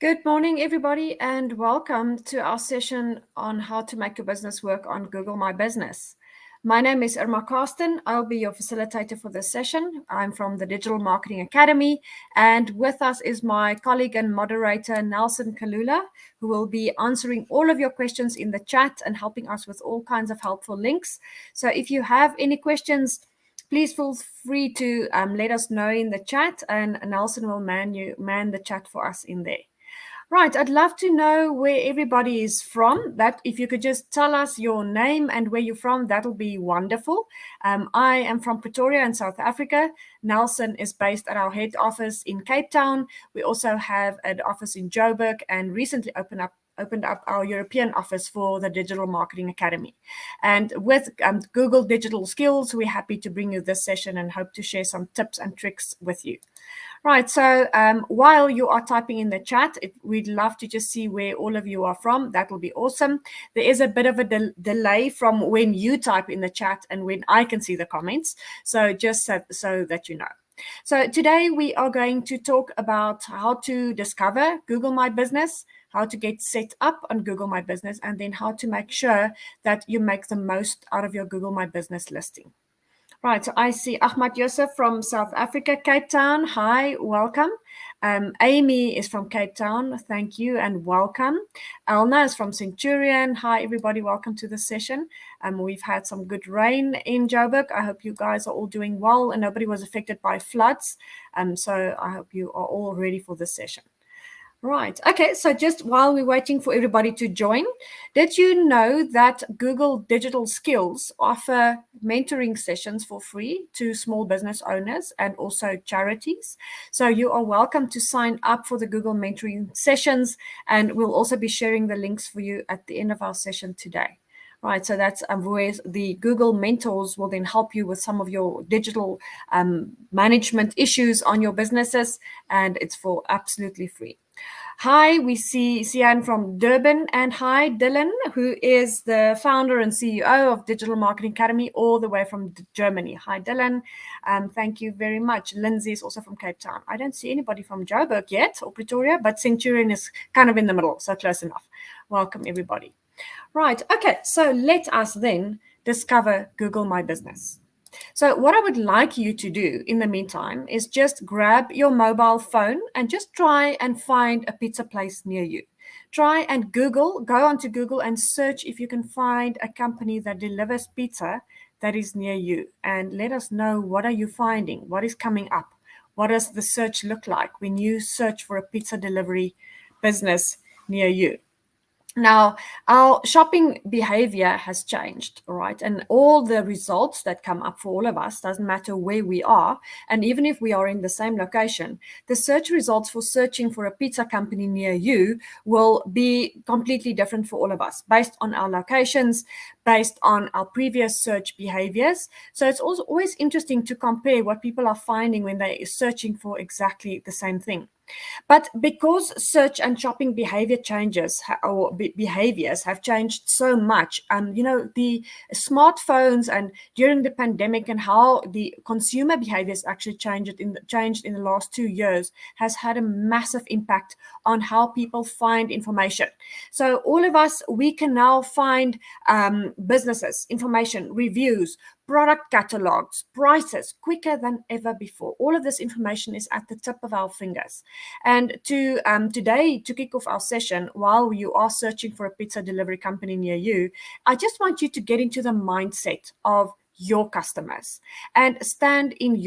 Good morning, everybody, and welcome to our session on how to make your business work on Google My Business. My name is Irma Karsten. I'll be your facilitator for this session. I'm from the Digital Marketing Academy, and with us is my colleague and moderator, Nelson Kalula, who will be answering all of your questions in the chat and helping us with all kinds of helpful links. So if you have any questions, please feel free to let us know in the chat, and Nelson will man the chat for us in there. Right, I'd love to know where everybody is from. That if you could just tell us your name and where you're from, that'll be wonderful. I am from Pretoria in South Africa. Nelson is based at our head office in Cape Town. We also have an office in Joburg and recently opened up our European office for the Digital Marketing Academy. And with Google Digital Skills, we're happy to bring you this session and hope to share some tips and tricks with you. Right, so while you are typing in the chat, we'd love to just see where all of you are from. That will be awesome. There is a bit of a delay from when you type in the chat and when I can see the comments. So just so that you know. So today we are going to talk about how to discover Google My Business, how to get set up on Google My Business, and then how to make sure that you make the most out of your Google My Business listing. Right, so I see Ahmad Yusuf from South Africa, Cape Town. Hi, welcome. Amy is from Cape Town. Thank you and welcome. Elna is from Centurion. Hi, everybody. Welcome to the session. We've had some good rain in Joburg. I hope you guys are all doing well and nobody was affected by floods. So I hope you are all ready for this session. Right. Okay. So just while we're waiting for everybody to join, did you know that Google Digital Skills offer mentoring sessions for free to small business owners and also charities? So you are welcome to sign up for the Google mentoring sessions, and we'll also be sharing the links for you at the end of our session today. Right, so that's where the Google mentors will then help you with some of your digital management issues on your businesses, and it's for absolutely free. Hi, we see Sian from Durban, and hi, Dylan, who is the founder and CEO of Digital Marketing Academy, all the way from Germany. Hi, Dylan. Thank you very much. Lindsay is also from Cape Town. I don't see anybody from Joburg yet or Pretoria, but Centurion is kind of in the middle, so close enough. Welcome, everybody. Right. Okay. So let us then discover Google My Business. So what I would like you to do in the meantime is just grab your mobile phone and just try and find a pizza place near you. Try and go onto Google and search if you can find a company that delivers pizza that is near you. And let us know, what are you finding? What is coming up? What does the search look like when you search for a pizza delivery business near you? Now, our shopping behavior has changed, right? And all the results that come up for all of us, doesn't matter where we are, and even if we are in the same location, the search results for searching for a pizza company near you will be completely different for all of us, based on our locations, based on our previous search behaviors. So it's also always interesting to compare what people are finding when they're searching for exactly the same thing. But because search and shopping behavior changes or behaviors have changed so much, the smartphones and during the pandemic and how the consumer behaviors actually changed in the last 2 years has had a massive impact on how people find information. So all of us, we can now find businesses, information, reviews, product catalogs, prices quicker than ever before. All of this information is at the tip of our fingers. And today, to kick off our session, while you are searching for a pizza delivery company near you, I just want you to get into the mindset of your customers and stand in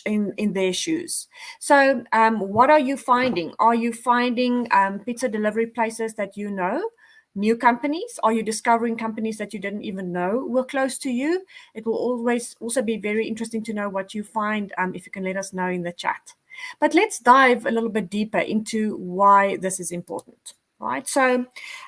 in their shoes. So what are you finding? Are you finding pizza delivery places that you know? New companies? Are you discovering companies that you didn't even know were close to you? It will always also be very interesting to know what you find if you can let us know in the chat. But let's dive a little bit deeper into why this is important. Right, so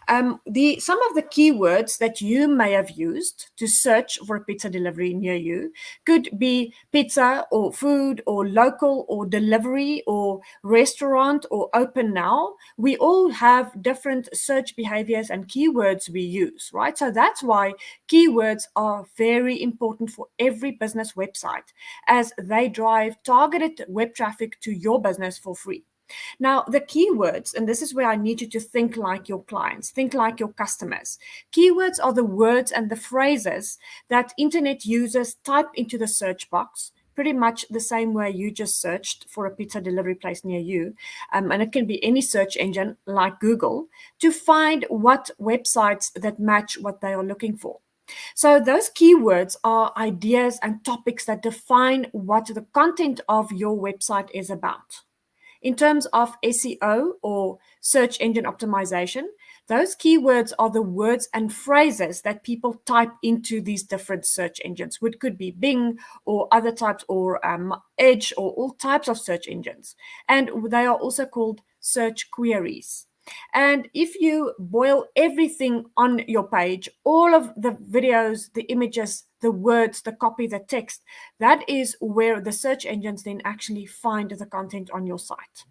some of the keywords that you may have used to search for a pizza delivery near you could be pizza or food or local or delivery or restaurant or open now. We all have different search behaviors and keywords we use, right? So that's why keywords are very important for every business website, as they drive targeted web traffic to your business for free. Now, the keywords, and this is where I need you to think like your clients, think like your customers. Keywords are the words and the phrases that internet users type into the search box, pretty much the same way you just searched for a pizza delivery place near you. And it can be any search engine like Google to find what websites that match what they are looking for. So those keywords are ideas and topics that define what the content of your website is about. In terms of SEO or search engine optimization, those keywords are the words and phrases that people type into these different search engines, which could be Bing or other types, or Edge, or all types of search engines. And they are also called search queries. And if you boil everything on your page, all of the videos, the images, the words, the copy, the text, that is where the search engines then actually find the content on your site.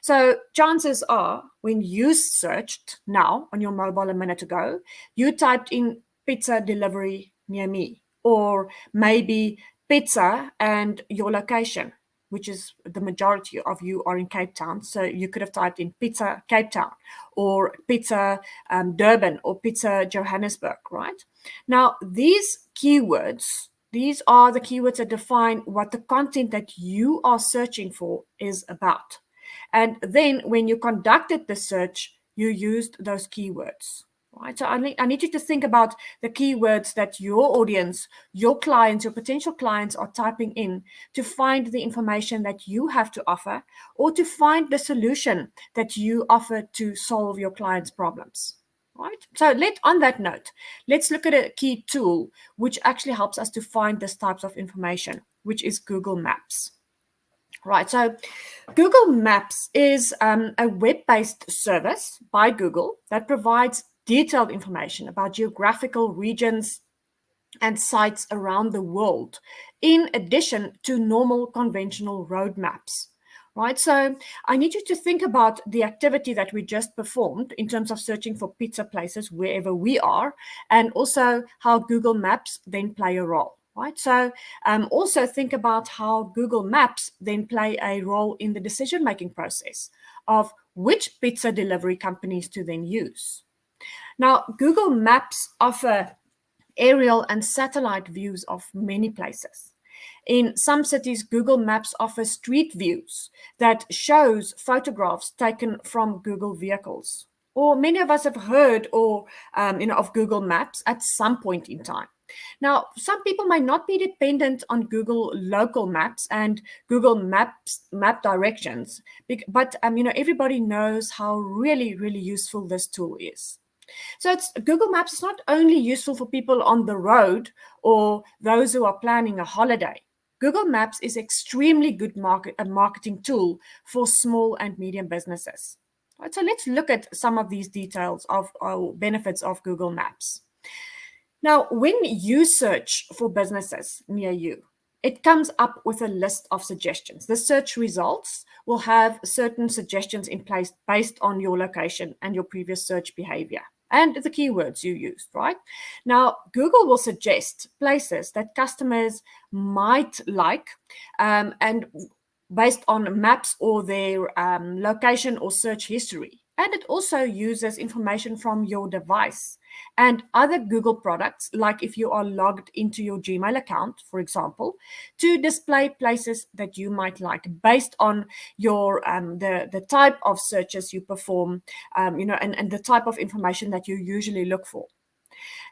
So chances are when you searched now on your mobile a minute ago, you typed in pizza delivery near me, or maybe pizza and your location, which is the majority of you are in Cape Town. So you could have typed in pizza Cape Town, or pizza Durban, or pizza Johannesburg, right? Now, these keywords, these are the keywords that define what the content that you are searching for is about. And then when you conducted the search, you used those keywords. Right? So I need you to think about the keywords that your audience, your clients, your potential clients are typing in to find the information that you have to offer, or to find the solution that you offer to solve your clients' problems. Right? So on that note, let's look at a key tool which actually helps us to find these types of information, which is Google Maps. Right, so Google Maps is a web-based service by Google that provides detailed information about geographical regions and sites around the world, in addition to normal conventional road maps. Right, so I need you to think about the activity that we just performed in terms of searching for pizza places wherever we are, and also how Google Maps then play a role. Right, so also think about how Google Maps then play a role in the decision-making process of which pizza delivery companies to then use. Now, Google Maps offer aerial and satellite views of many places. In some cities, Google Maps offers street views that shows photographs taken from Google vehicles. Or many of us have heard of Google Maps at some point in time. Now, some people might not be dependent on Google local maps and Google Maps map directions, but everybody knows how really, really useful this tool is. So Google Maps is not only useful for people on the road or those who are planning a holiday. Google Maps is extremely good marketing tool for small and medium businesses. Right, so let's look at some of these details of benefits of Google Maps. Now, when you search for businesses near you, it comes up with a list of suggestions. The search results will have certain suggestions in place based on your location and your previous search behavior and the keywords you used, right? Now, Google will suggest places that customers might like, and based on maps or their location or search history. And it also uses information from your device and other Google products, like if you are logged into your Gmail account, for example, to display places that you might like based on your the type of searches you perform, and the type of information that you usually look for.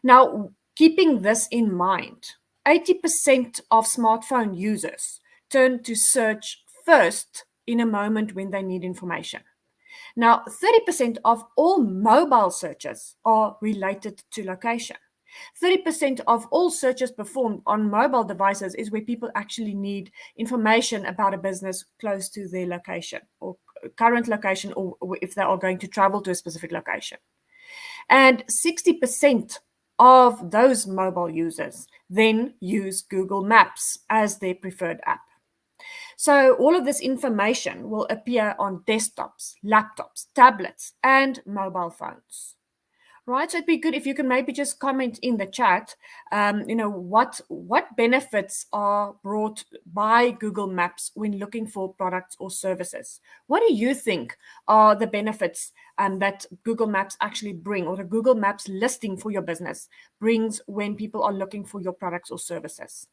Now, keeping this in mind, 80% of smartphone users turn to search first in a moment when they need information. Now, 30% of all mobile searches are related to location. 30% of all searches performed on mobile devices is where people actually need information about a business close to their location or current location, or if they are going to travel to a specific location. And 60% of those mobile users then use Google Maps as their preferred app. So all of this information will appear on desktops, laptops, tablets, and mobile phones. Right, so it'd be good if you can maybe just comment in the chat, what benefits are brought by Google Maps when looking for products or services. What do you think are the benefits that Google Maps actually bring, or the Google Maps listing for your business brings when people are looking for your products or services?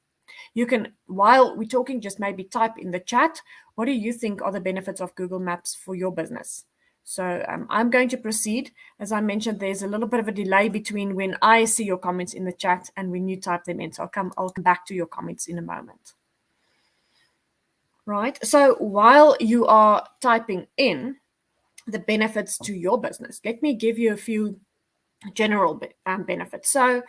You can, while we're talking, just maybe type in the chat, what do you think are the benefits of Google Maps for your business? So I'm going to proceed. As I mentioned, there's a little bit of a delay between when I see your comments in the chat and when you type them in. So I'll come back to your comments in a moment. Right. So while you are typing in the benefits to your business, let me give you a few general benefits. So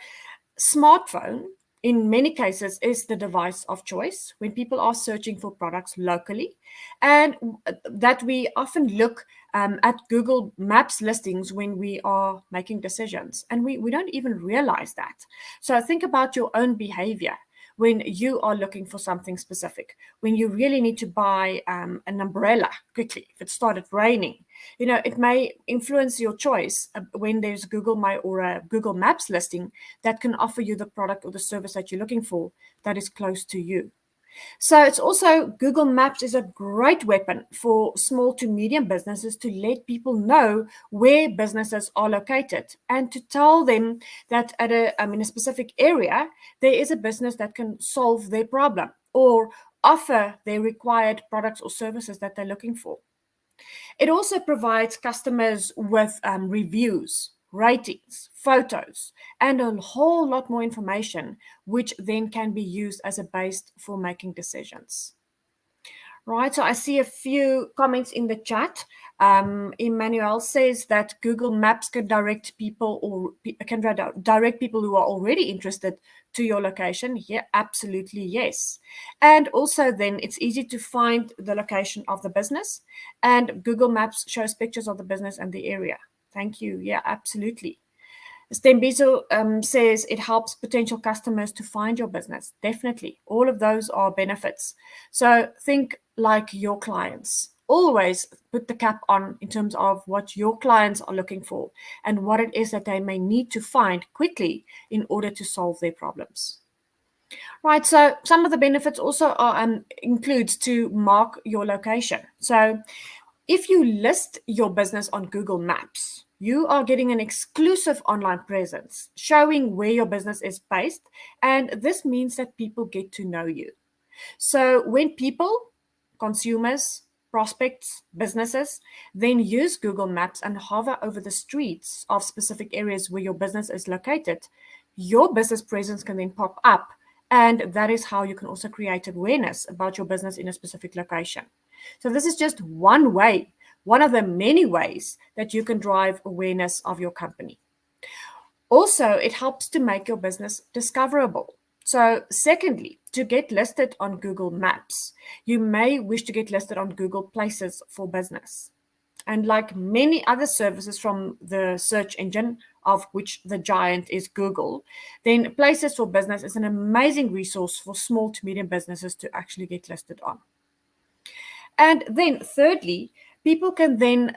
smartphone, in many cases, is the device of choice when people are searching for products locally, and that we often look at Google Maps listings when we are making decisions, and we don't even realize that. So think about your own behavior when you are looking for something specific, when you really need to buy an umbrella quickly if it started raining. It may influence your choice when there's Google My or a Google Maps listing that can offer you the product or the service that you're looking for that is close to you. So it's also, Google Maps is a great weapon for small to medium businesses to let people know where businesses are located and to tell them that in a specific area, there is a business that can solve their problem or offer their required products or services that they're looking for. It also provides customers with reviews, ratings, photos, and a whole lot more information, which then can be used as a base for making decisions. Right, so I see a few comments in the chat. Emmanuel says that Google Maps can direct people direct people who are already interested to your location. Yeah, absolutely, yes. And also then it's easy to find the location of the business, and Google Maps shows pictures of the business and the area. Thank you. Yeah, absolutely. Stembizo says it helps potential customers to find your business. Definitely. All of those are benefits. So think like your clients. Always put the cap on in terms of what your clients are looking for and what it is that they may need to find quickly in order to solve their problems. Right, so some of the benefits also are includes to mark your location. So if you list your business on Google Maps, you are getting an exclusive online presence showing where your business is based, and this means that people get to know you. So when people, consumers, prospects, businesses, then use Google Maps and hover over the streets of specific areas where your business is located, your business presence can then pop up. And that is how you can also create awareness about your business in a specific location. So this is just one way, one of the many ways that you can drive awareness of your company. Also, it helps to make your business discoverable. So, secondly, to get listed on Google Maps, you may wish to get listed on Google Places for Business. And like many other services from the search engine, of which the giant is Google, then Places for Business is an amazing resource for small to medium businesses to actually get listed on. And then thirdly, people can then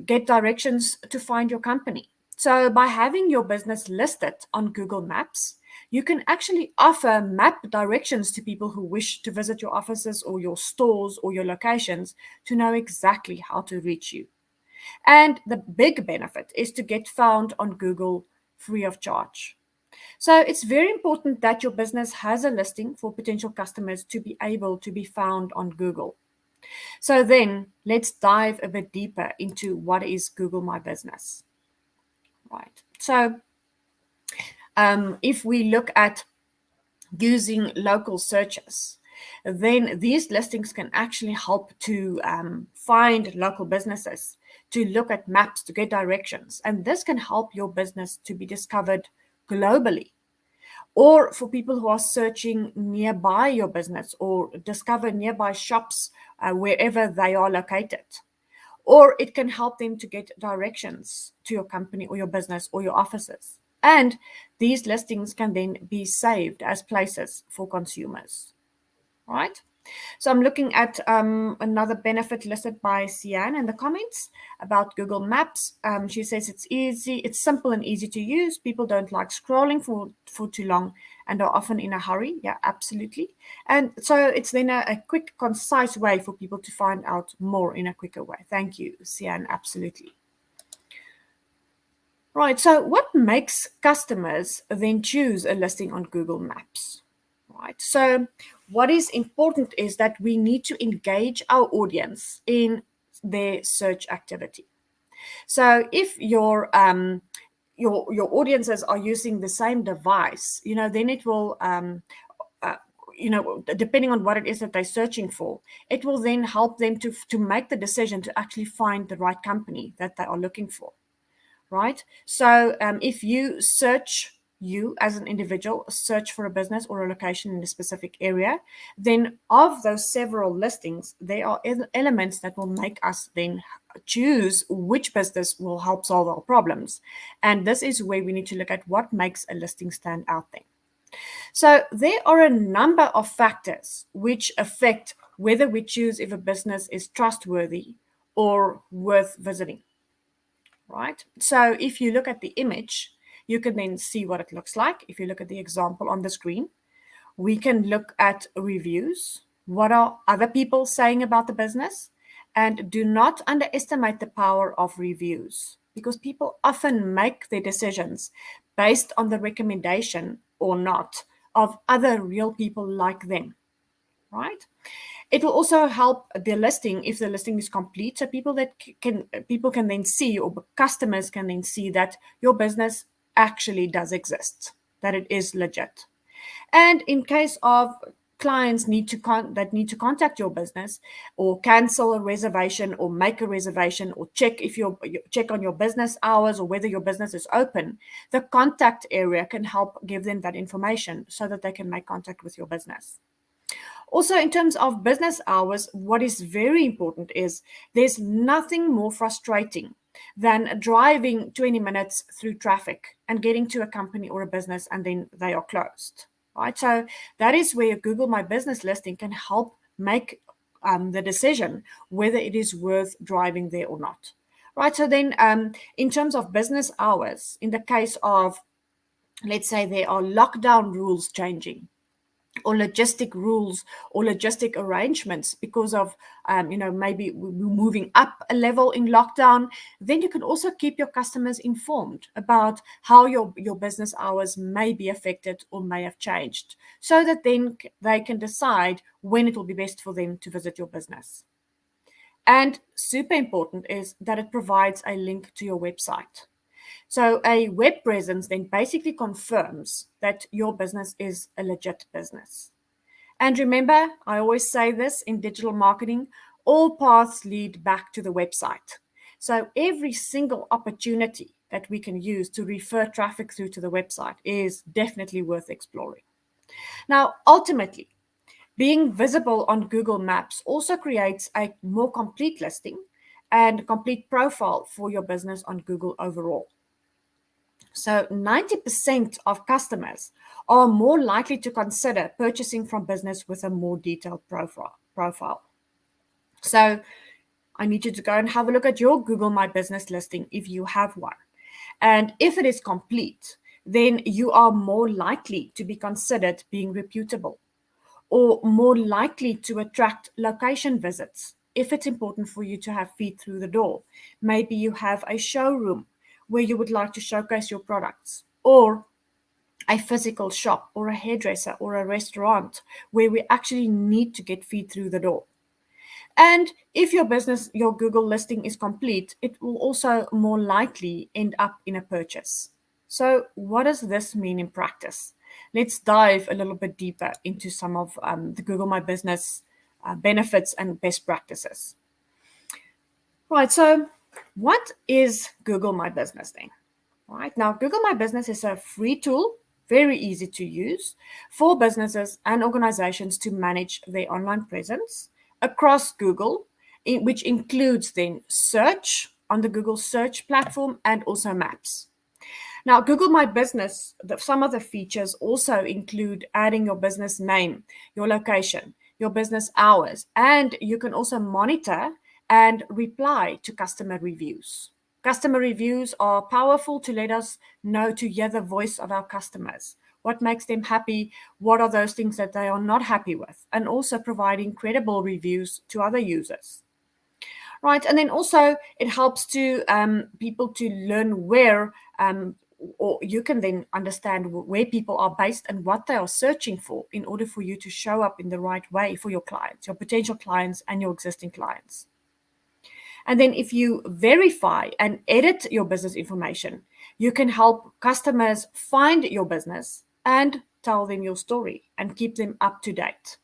get directions to find your company. So by having your business listed on Google Maps, you can actually offer map directions to people who wish to visit your offices or your stores or your locations to know exactly how to reach you. And the big benefit is to get found on Google free of charge. So it's very important that your business has a listing for potential customers to be able to be found on Google. So then let's dive a bit deeper into what is Google My Business. Right. So if we look at using local searches, then these listings can actually help to find local businesses, to look at maps, to get directions. And this can help your business to be discovered globally. Or for people who are searching nearby your business or discover nearby shops wherever they are located. Or it can help them to get directions to your company or your business or your offices. And these listings can then be saved as places for consumers. Right? So I'm looking at another benefit listed by Sian in the comments about Google Maps. She says it's easy, it's simple and easy to use. People don't like scrolling for too long and are often in a hurry. Yeah, absolutely. And so it's then a quick, concise way for people to find out more in a quicker way. Thank you, Sian, absolutely. Right, so what makes customers then choose a listing on Google Maps? Right, so what is important is that we need to engage our audience in their search activity. So if your audiences are using the same device, then it will uh, depending on what it is that they're searching for, it will then help them to make the decision to actually find the right company that they are looking for. Right? So if you as an individual search for a business or a location in a specific area, then of those several listings, there are elements that will make us then choose which business will help solve our problems. And this is where we need to look at what makes a listing stand out then. So there are a number of factors which affect whether we choose if a business is trustworthy or worth visiting. Right? So if you look at the image, you can then see what it looks like. If you look at the example on the screen, we can look at reviews. What are other people saying about the business? And do not underestimate the power of reviews, because people often make their decisions based on the recommendation or not of other real people like them. Right? It will also help the listing if the listing is complete, so people can then see, or customers can then see, that your business actually does exist, that it is legit. And in case of clients that need to contact your business or cancel a reservation or make a reservation or check check on your business hours or whether your business is open, the contact area can help give them that information so that they can make contact with your business. Also, in terms of business hours, what is very important is there's nothing more frustrating than driving 20 minutes through traffic and getting to a company or a business and then they are closed. Right? So that is where Google My Business listing can help make the decision whether it is worth driving there or not. Right? So then, in terms of business hours, in the case of, let's say, there are lockdown rules changing, or logistic rules or logistic arrangements because of maybe we're moving up a level in lockdown, then you can also keep your customers informed about how your business hours may be affected or may have changed, so that then they can decide when it will be best for them to visit your business. And super important is that it provides a link to your website. So a web presence then basically confirms that your business is a legit business. And remember, I always say this in digital marketing, all paths lead back to the website. So every single opportunity that we can use to refer traffic through to the website is definitely worth exploring. Now, ultimately, being visible on Google Maps also creates a more complete listing and complete profile for your business on Google overall. So 90% of customers are more likely to consider purchasing from business with a more detailed profile. So I need you to go and have a look at your Google My Business listing if you have one. And if it is complete, then you are more likely to be considered being reputable, or more likely to attract location visits if it's important for you to have feet through the door. Maybe you have a showroom where you would like to showcase your products, or a physical shop or a hairdresser or a restaurant where we actually need to get feet through the door. And if your Google listing is complete, it will also more likely end up in a purchase. So what does this mean in practice? Let's dive a little bit deeper into some of the Google My Business benefits and best practices. Right, so what is Google My Business then? Right, now, Google My Business is a free tool, very easy to use for businesses and organizations to manage their online presence across Google, which includes then search on the Google search platform and also maps. Now, Google My Business, some of the features also include adding your business name, your location, your business hours, and you can also monitor and reply to customer reviews. Customer reviews are powerful to let us know, to hear the voice of our customers. What makes them happy? What are those things that they are not happy with? And also providing credible reviews to other users. Right, and then also it helps to people to learn where, or you can then understand where people are based and what they are searching for in order for you to show up in the right way for your clients, your potential clients, and your existing clients. And then if you verify and edit your business information, you can help customers find your business and tell them your story and keep them up to date.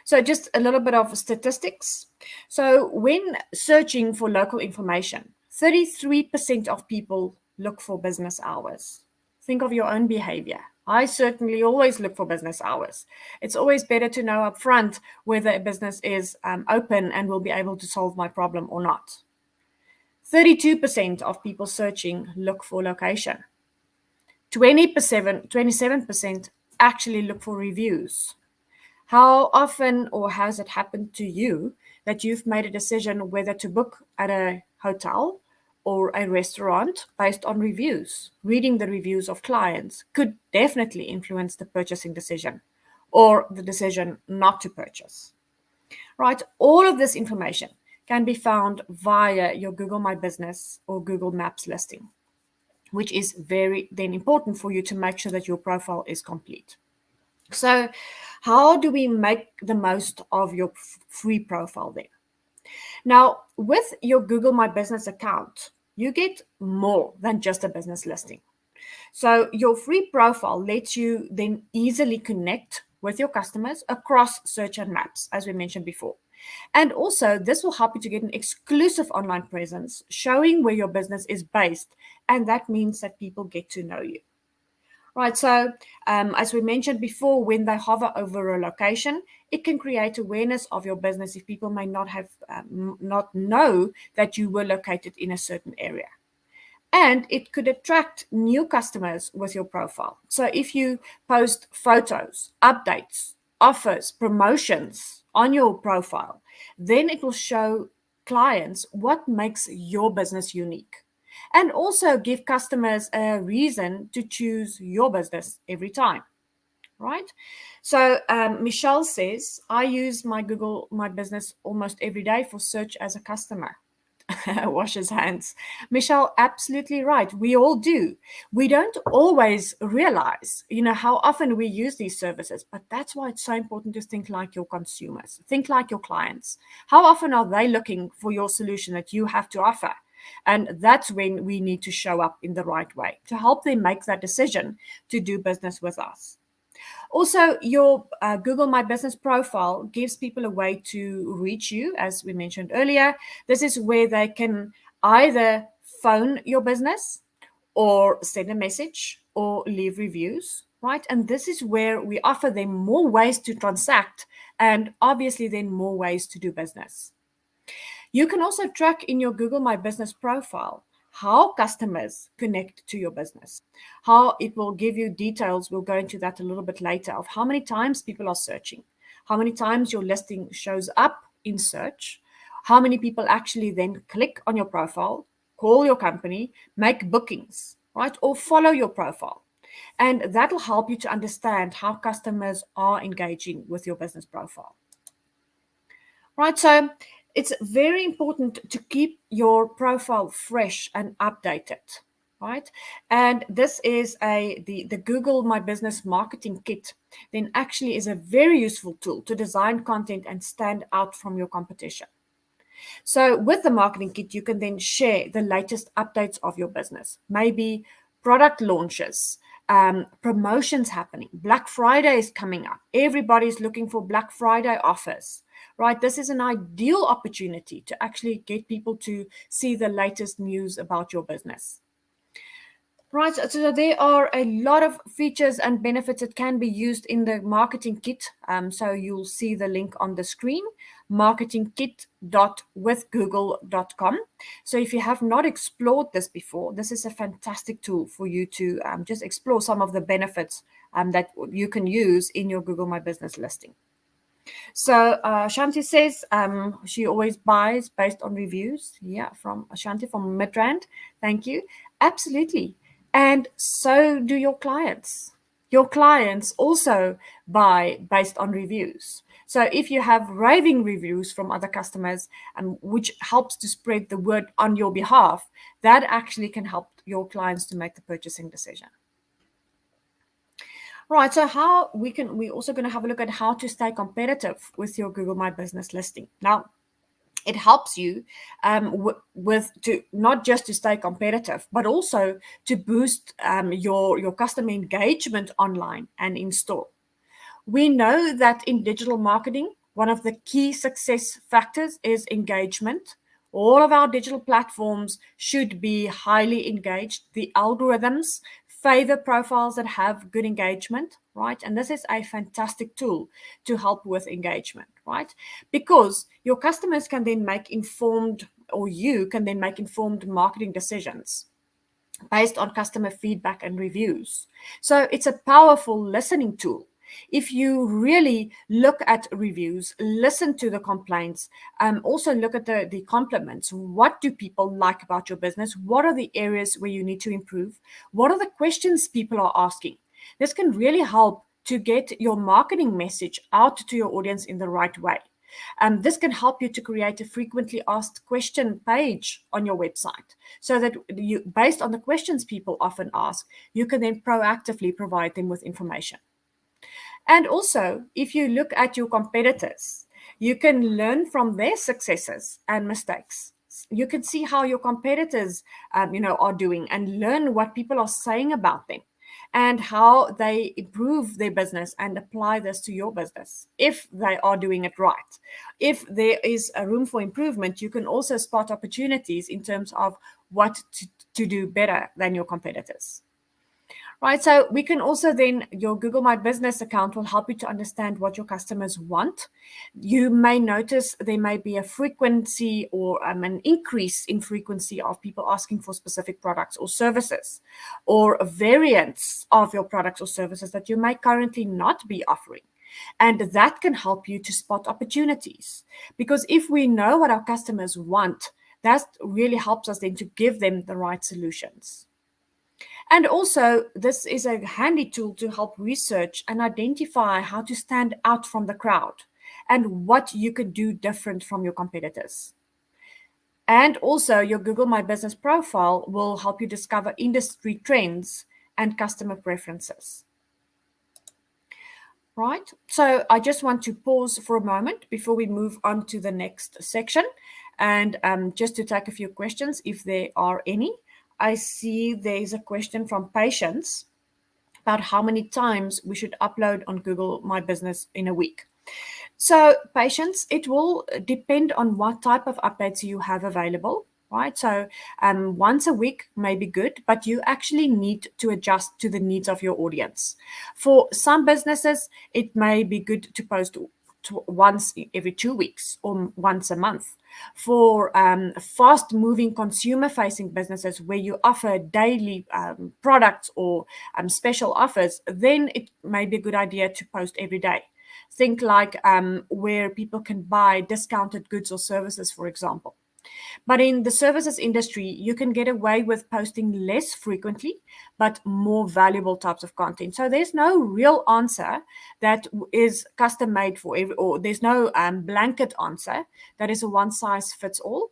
So just a little bit of statistics. So when searching for local information, 33% of people look for business hours. Think of your own behavior. I certainly always look for business hours. It's always better to know up front whether a business is open and will be able to solve my problem or not. 32% of people searching look for location. 27% actually look for reviews. How often or has it happened to you that you've made a decision whether to book at a hotel or a restaurant based on reviews? Reading the reviews of clients could definitely influence the purchasing decision or the decision not to purchase. Right? All of this information can be found via your Google My Business or Google Maps listing, which is very then important for you to make sure that your profile is complete. So how do we make the most of your free profile then? Now, with your Google My Business account, you get more than just a business listing. So your free profile lets you then easily connect with your customers across search and maps, as we mentioned before. And also, this will help you to get an exclusive online presence showing where your business is based. And that means that people get to know you. Right, so as we mentioned before, when they hover over a location, it can create awareness of your business if people may not have not know that you were located in a certain area. And it could attract new customers with your profile. So if you post photos, updates, offers, promotions on your profile, then it will show clients what makes your business unique. And also give customers a reason to choose your business every time, right? So Michelle says, I use my Google My Business almost every day for search as a customer. Washes hands. Michelle, absolutely right. We all do. We don't always realize, how often we use these services, but that's why it's so important to think like your consumers, think like your clients. How often are they looking for your solution that you have to offer? And that's when we need to show up in the right way to help them make that decision to do business with us. Also, your Google My Business profile gives people a way to reach you, as we mentioned earlier. This is where they can either phone your business or send a message or leave reviews, right? And this is where we offer them more ways to transact and obviously then more ways to do business. You can also track in your Google My Business profile how customers connect to your business, how it will give you details. We'll go into that a little bit later of how many times people are searching, how many times your listing shows up in search, how many people actually then click on your profile, call your company, make bookings, right? Or follow your profile. And that will help you to understand how customers are engaging with your business profile. Right, so it's very important to keep your profile fresh and updated, right? And this is the Google My Business Marketing Kit then actually is a very useful tool to design content and stand out from your competition. So with the marketing kit, you can then share the latest updates of your business, maybe product launches, promotions happening. Black Friday is coming up. Everybody's looking for Black Friday offers, right? This is an ideal opportunity to actually get people to see the latest news about your business. Right, so there are a lot of features and benefits that can be used in the marketing kit. So you'll see the link on the screen, marketingkit.withgoogle.com. So if you have not explored this before, this is a fantastic tool for you to just explore some of the benefits that you can use in your Google My Business listing. So Shanti says she always buys based on reviews. Yeah, from Shanti from Midrand. Thank you. Absolutely. And so do your clients. Your clients also buy based on reviews. So if you have raving reviews from other customers, which helps to spread the word on your behalf, that actually can help your clients to make the purchasing decision. Right. So we're also going to have a look at how to stay competitive with your Google My Business listing. Now, it helps you with to not just to stay competitive, but also to boost your customer engagement online and in store. We know that in digital marketing, one of the key success factors is engagement. All of our digital platforms should be highly engaged. The algorithms favor profiles that have good engagement, right? And this is a fantastic tool to help with engagement, right? Because your customers can then make informed, or you can then make informed marketing decisions based on customer feedback and reviews. So it's a powerful listening tool. If you really look at reviews, listen to the complaints, also look at the compliments. What do people like about your business? What are the areas where you need to improve? What are the questions people are asking? This can really help to get your marketing message out to your audience in the right way. This can help you to create a frequently asked question page on your website so that you, based on the questions people often ask, you can then proactively provide them with information. And also, if you look at your competitors, you can learn from their successes and mistakes. You can see how your competitors, are doing and learn what people are saying about them and how they improve their business and apply this to your business if they are doing it right. If there is a room for improvement, you can also spot opportunities in terms of what to do better than your competitors. Right. So we can also then, your Google My Business account will help you to understand what your customers want. You may notice there may be a frequency or an increase in frequency of people asking for specific products or services, or variants of your products or services that you may currently not be offering. And that can help you to spot opportunities. Because if we know what our customers want, that really helps us then to give them the right solutions. And also, this is a handy tool to help research and identify how to stand out from the crowd and what you could do different from your competitors. And also, your Google My Business profile will help you discover industry trends and customer preferences. Right. So I just want to pause for a moment before we move on to the next section, and just to take a few questions if there are any. I see there's a question from Patience about how many times we should upload on Google My Business in a week. So, Patience, it will depend on what type of updates you have available, right? So, once a week may be good, but you actually need to adjust to the needs of your audience. For some businesses, it may be good to post once every 2 weeks or once a month. For fast moving consumer facing businesses where you offer daily products or special offers, then it may be a good idea to post every day. Think like where people can buy discounted goods or services, for example. But in the services industry, you can get away with posting less frequently, but more valuable types of content. So there's no real answer that is custom made for every, or there's no blanket answer that is a one size fits all.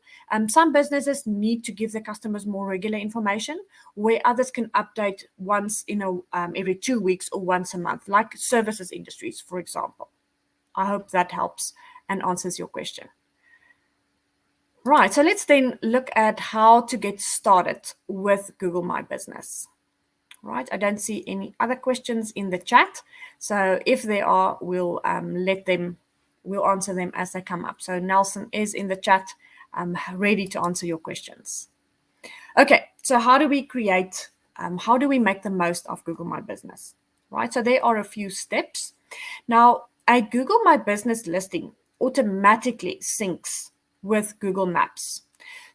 Some businesses need to give their customers more regular information, where others can update once in every 2 weeks or once a month, like services industries, for example. I hope that helps and answers your question. Right, so let's then look at how to get started with Google My Business. Right, I don't see any other questions in the chat. So if there are, we'll answer them as they come up. So Nelson is in the chat, ready to answer your questions. Okay, so how do we make the most of Google My Business? Right, so there are a few steps. Now, a Google My Business listing automatically syncs with Google Maps.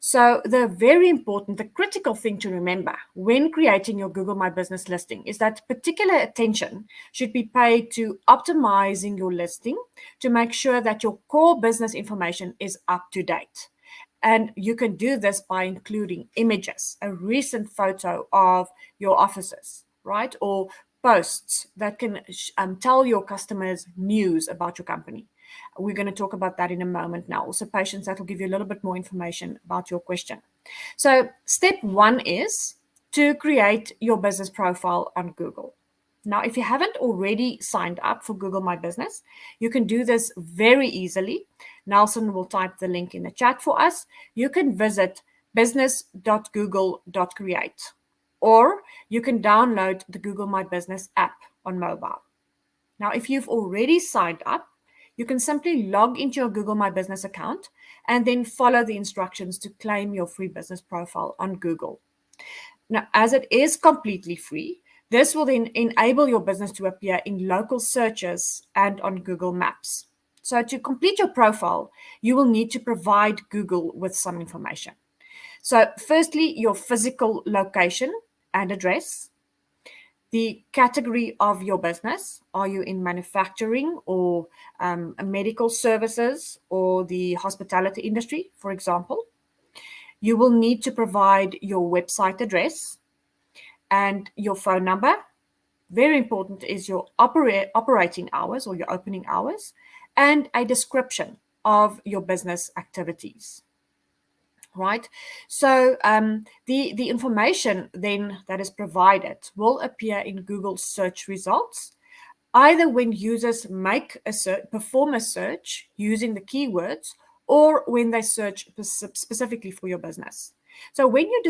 So the very important, the critical thing to remember when creating your Google My Business listing is that particular attention should be paid to optimizing your listing to make sure that your core business information is up to date. And you can do this by including images, a recent photo of your offices, right? Or posts that can tell your customers news about your company. We're going to talk about that in a moment now. Also, patience, that will give you a little bit more information about your question. So, step one is to create your business profile on Google. Now, if you haven't already signed up for Google My Business, you can do this very easily. Nelson will type the link in the chat for us. You can visit business.google.create, or you can download the Google My Business app on mobile. Now, if you've already signed up, you can simply log into your Google My Business account and then follow the instructions to claim your free business profile on Google. Now, as it is completely free, this will then enable your business to appear in local searches and on Google Maps. So to complete your profile, you will need to provide Google with some information. So firstly, your physical location and address, the category of your business. Are you in manufacturing or medical services or the hospitality industry, for example? You will need to provide your website address and your phone number. Very important is your operating hours or your opening hours and a description of your business activities. Right. So the information then that is provided will appear in Google search results, either when users perform a search using the keywords or when they search specifically for your business. So when you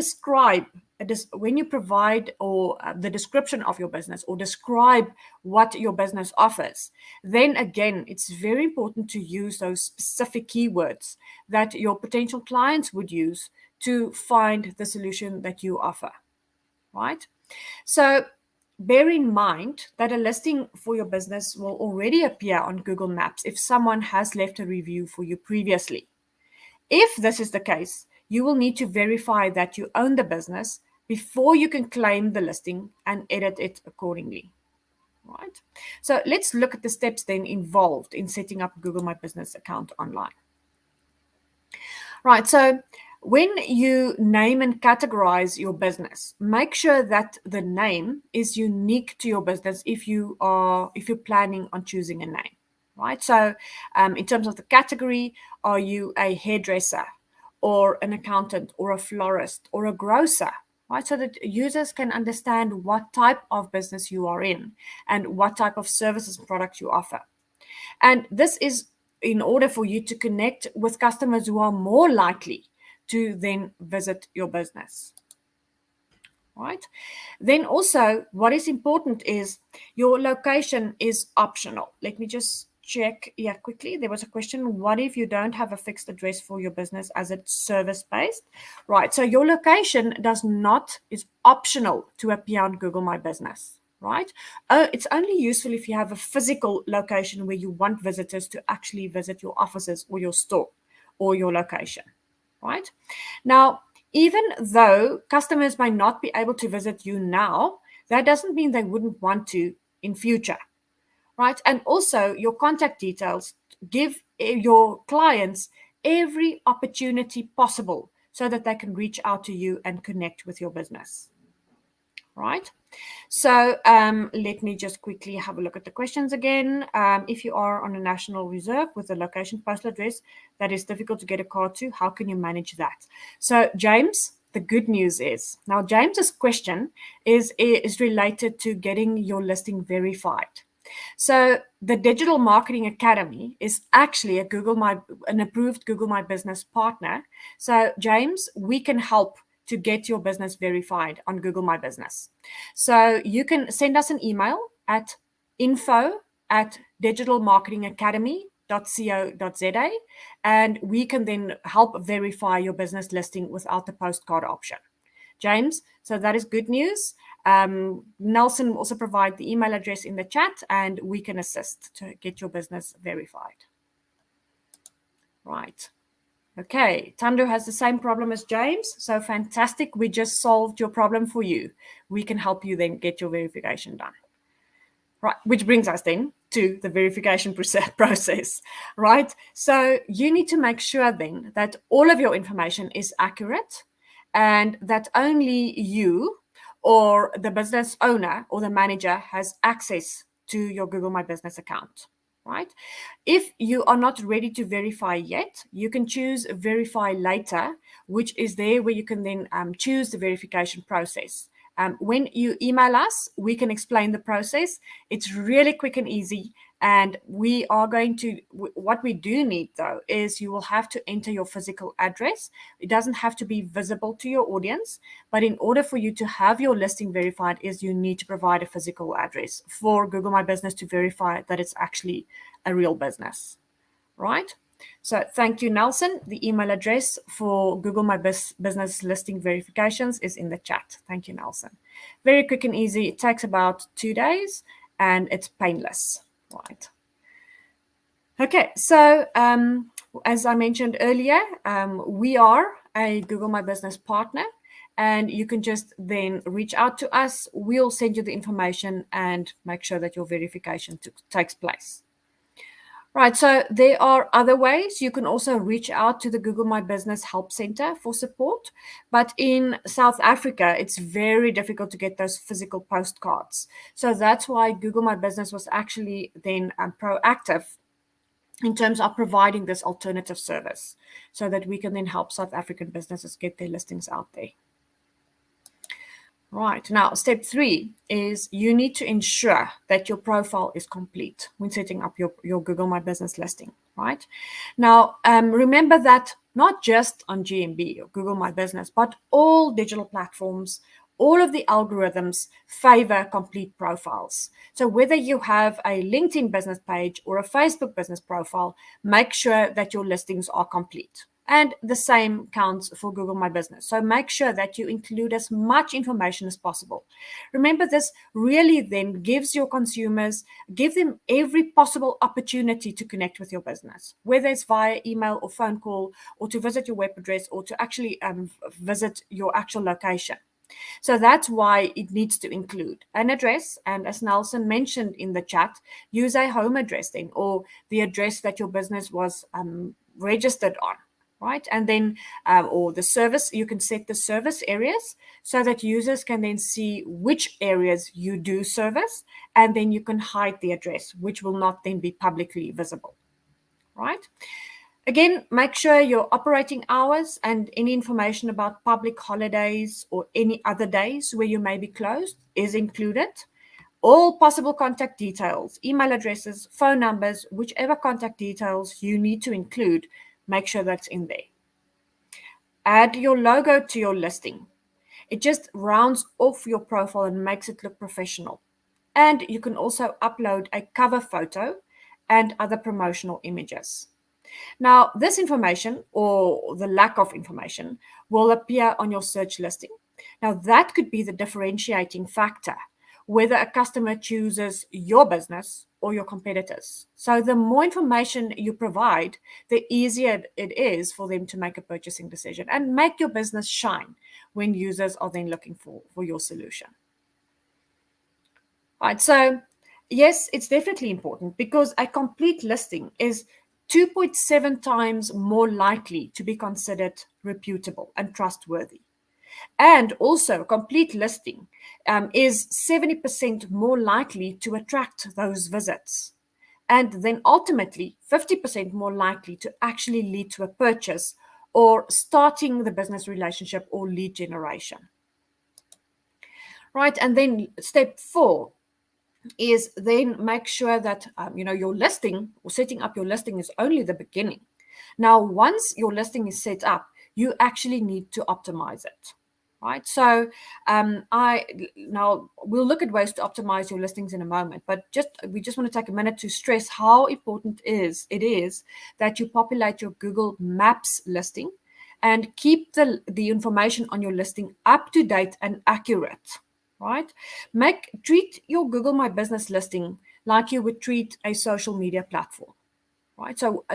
when you provide or the description of your business or describe what your business offers, then again, it's very important to use those specific keywords that your potential clients would use to find the solution that you offer, right? So bear in mind that a listing for your business will already appear on Google Maps if someone has left a review for you previously. If this is the case, you will need to verify that you own the business before you can claim the listing and edit it accordingly. Right? So let's look at the steps then involved in setting up a Google My Business account online. Right, so when you name and categorize your business, make sure that the name is unique to your business if you're planning on choosing a name, right? So in terms of the category, are you a hairdresser or an accountant or a florist or a grocer, right? So that users can understand what type of business you are in and what type of services and products you offer. And this is in order for you to connect with customers who are more likely to then visit your business. Right? Then also, what is important is your location is optional. Let me just check here quickly. There was a question, what if you don't have a fixed address for your business as it's service-based? Right, so your location is optional to appear on Google My Business. Right? It's only useful if you have a physical location where you want visitors to actually visit your offices or your store or your location. Right? Now, even though customers may not be able to visit you now, that doesn't mean they wouldn't want to in future. Right? And also your contact details give your clients every opportunity possible so that they can reach out to you and connect with your business. Right? So let me just quickly have a look at the questions again. If you are on a national reserve with a location postal address that is difficult to get a card to, how can you manage that? So James, the good news is, now James's question is related to getting your listing verified. So the Digital Marketing Academy is actually an approved Google My Business partner. So James, we can help to get your business verified on Google My Business. So you can send us an email at info@digitalmarketingacademy.co.za, and we can then help verify your business listing without the postcard option. James, so that is good news. Nelson will also provide the email address in the chat, and we can assist to get your business verified. Right. Okay, Tando has the same problem as James. So fantastic. We just solved your problem for you. We can help you then get your verification done. Right, which brings us then to the verification process, right? So you need to make sure then that all of your information is accurate and that only you or the business owner or the manager has access to your Google My Business account, right? If you are not ready to verify yet, you can choose verify later, which is there where you can then choose the verification process. When you email us, we can explain the process. It's really quick and easy. And we are going to, what we do need though, is you will have to enter your physical address. It doesn't have to be visible to your audience, but in order for you to have your listing verified is you need to provide a physical address for Google My Business to verify that it's actually a real business, right? So thank you, Nelson. The email address for Google My Business listing verifications is in the chat. Thank you, Nelson. Very quick and easy. It takes about 2 days and it's painless, right? Okay, so as I mentioned earlier, we are a Google My Business partner, and you can just then reach out to us. We'll send you the information and make sure that your verification takes place. Right, so there are other ways. You can also reach out to the Google My Business Help Center for support. But in South Africa, it's very difficult to get those physical postcards. So that's why Google My Business was actually then proactive in terms of providing this alternative service so that we can then help South African businesses get their listings out there. Right, now step 3 is you need to ensure that your profile is complete when setting up your Google My Business listing, right? Now, remember that not just on GMB or Google My Business, but all digital platforms, all of the algorithms favor complete profiles. So whether you have a LinkedIn business page or a Facebook business profile, make sure that your listings are complete. And the same counts for Google My Business. So make sure that you include as much information as possible. Remember, this really then gives your consumers, give them every possible opportunity to connect with your business, whether it's via email or phone call, or to visit your web address, or to actually visit your actual location. So that's why it needs to include an address. And as Nelson mentioned in the chat, use a home address then, or the address that your business was registered on. Right, and then or the service, you can set the service areas so that users can then see which areas you do service, and then you can hide the address, which will not then be publicly visible. Right. Again, make sure your operating hours and any information about public holidays or any other days where you may be closed is included. All possible contact details, email addresses, phone numbers, whichever contact details you need to include, make sure that's in there. Add your logo to your listing. It just rounds off your profile and makes it look professional. And you can also upload a cover photo and other promotional images. Now, this information, or the lack of information, will appear on your search listing. Now, that could be the differentiating factor, whether a customer chooses your business or your competitors. So the more information you provide, the easier it is for them to make a purchasing decision and make your business shine when users are then looking for your solution. Right, so yes, it's definitely important because a complete listing is 2.7 times more likely to be considered reputable and trustworthy. And also, a complete listing is 70% more likely to attract those visits. And then ultimately, 50% more likely to actually lead to a purchase or starting the business relationship or lead generation. Right, and then step 4 is then make sure that your listing or setting up your listing is only the beginning. Now, once your listing is set up, you actually need to optimize it. Right, so now we'll look at ways to optimize your listings in a moment, but we just want to take a minute to stress how important it is that you populate your Google Maps listing and keep the information on your listing up to date and accurate. Right, treat your Google My Business listing like you would treat a social media platform. right? So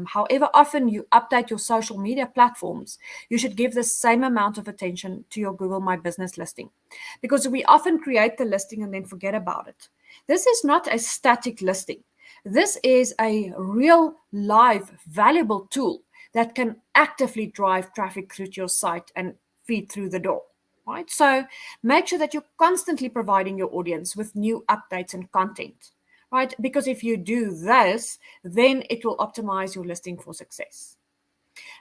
however often you update your social media platforms, you should give the same amount of attention to your Google My Business listing, because we often create the listing and then forget about it. This is not a static listing. This is a real, live, valuable tool that can actively drive traffic through to your site and feed through the door, right? So make sure that you're constantly providing your audience with new updates and content, right? Because if you do this, then it will optimize your listing for success.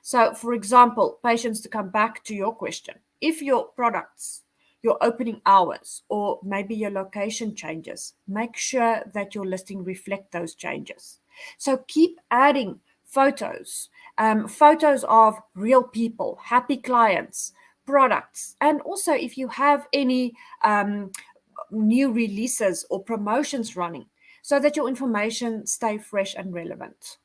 So, for example, patients, to come back to your question, if your products, your opening hours, or maybe your location changes, make sure that your listing reflect those changes. So keep adding photos, photos of real people, happy clients, products, and also if you have any new releases or promotions running, so that your information stay fresh and relevant.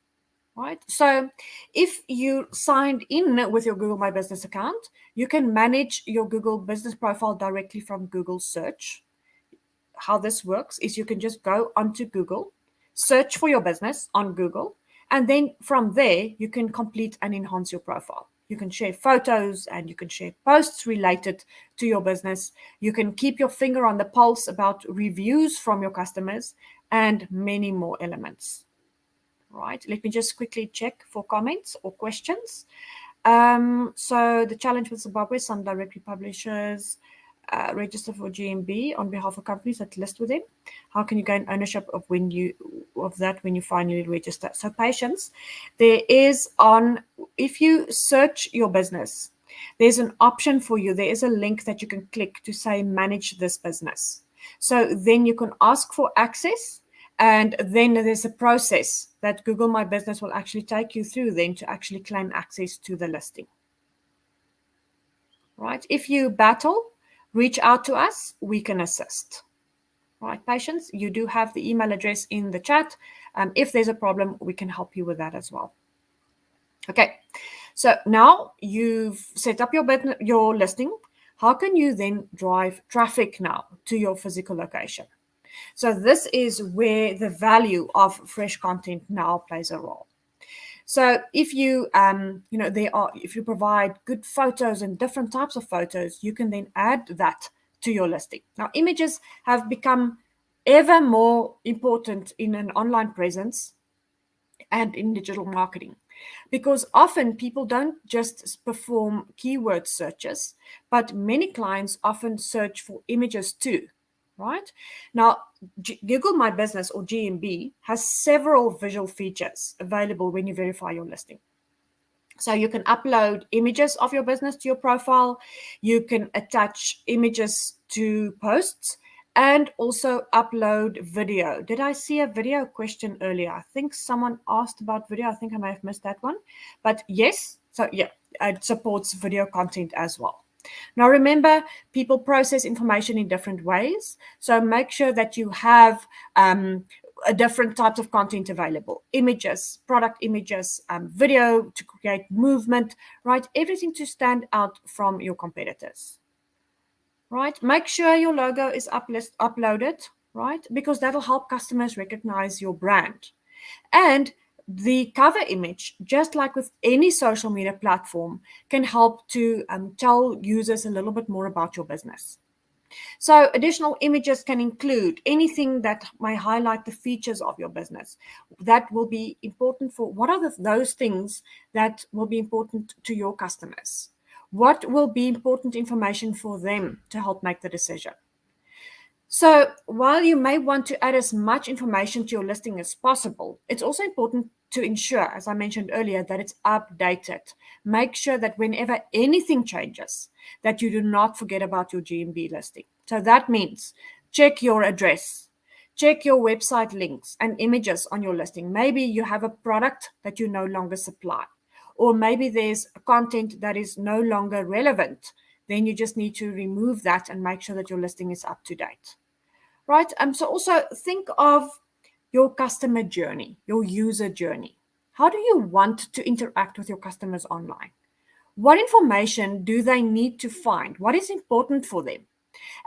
Right. So if you signed in with your Google My Business account, you can manage your Google business profile directly from Google search. How this works is you can just go onto Google, search for your business on Google, and then from there you can complete and enhance your profile. You can share photos and you can share posts related to your business. You can keep your finger on the pulse about reviews from your customers and many more elements. Right, let me just quickly check for comments or questions. So the challenge with Zimbabwe, some directly publishers register for GMB on behalf of companies that list with them. How can you gain ownership of when you finally register? So patience, there is if you search your business, there's an option for you. There is a link that you can click to say manage this business. So then you can ask for access, and then there's a process that Google My Business will actually take you through then to actually claim access to the listing. Right? If you battle, reach out to us. We can assist. Right, patients, you do have the email address in the chat. If there's a problem, we can help you with that as well. Okay, so now you've set up your listing. How can you then drive traffic now to your physical location? So this is where the value of fresh content now plays a role. So if you, if you provide good photos and different types of photos, you can then add that to your listing. Now, images have become ever more important in an online presence and in digital marketing, because often people don't just perform keyword searches, but many clients often search for images too. Right now, Google My Business, or GMB, has several visual features available when you verify your listing. So you can upload images of your business to your profile. You can attach images to posts and also upload video. Did I see a video question earlier? I think someone asked about video. I think I may have missed that one. But yes, so yeah, it supports video content as well. Now, remember, people process information in different ways. So make sure that you have different types of content available: images, product images, video to create movement, right? Everything to stand out from your competitors, right? Make sure your logo is uploaded, right? Because that'll help customers recognize your brand. And the cover image, just like with any social media platform, can help to tell users a little bit more about your business. So additional images can include anything that may highlight the features of your business. That will be important for what are those things that will be important to your customers? What will be important information for them to help make the decision? So while you may want to add as much information to your listing as possible, it's also important to ensure, as I mentioned earlier, that it's updated. Make sure that whenever anything changes, that you do not forget about your GMB listing. So that means check your address, check your website links and images on your listing. Maybe you have a product that you no longer supply, or maybe there's content that is no longer relevant. Then you just need to remove that and make sure that your listing is up to date. Right? So also think of your customer journey, your user journey. How do you want to interact with your customers online? What information do they need to find? What is important for them?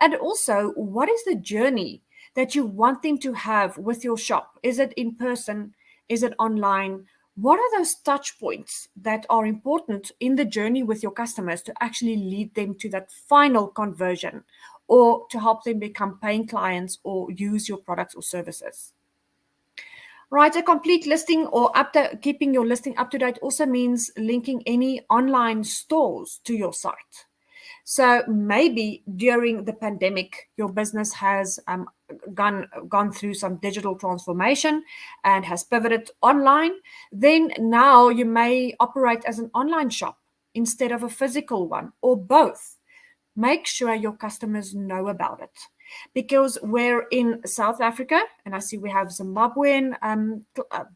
And also, what is the journey that you want them to have with your shop? Is it in person? Is it online? What are those touch points that are important in the journey with your customers to actually lead them to that final conversion, or to help them become paying clients or use your products or services? Right, a complete listing or keeping your listing up to date also means linking any online stores to your site. So maybe during the pandemic, your business has gone through some digital transformation and has pivoted online. Then now you may operate as an online shop instead of a physical one, or both. Make sure your customers know about it. Because we're in South Africa, and I see we have Zimbabwean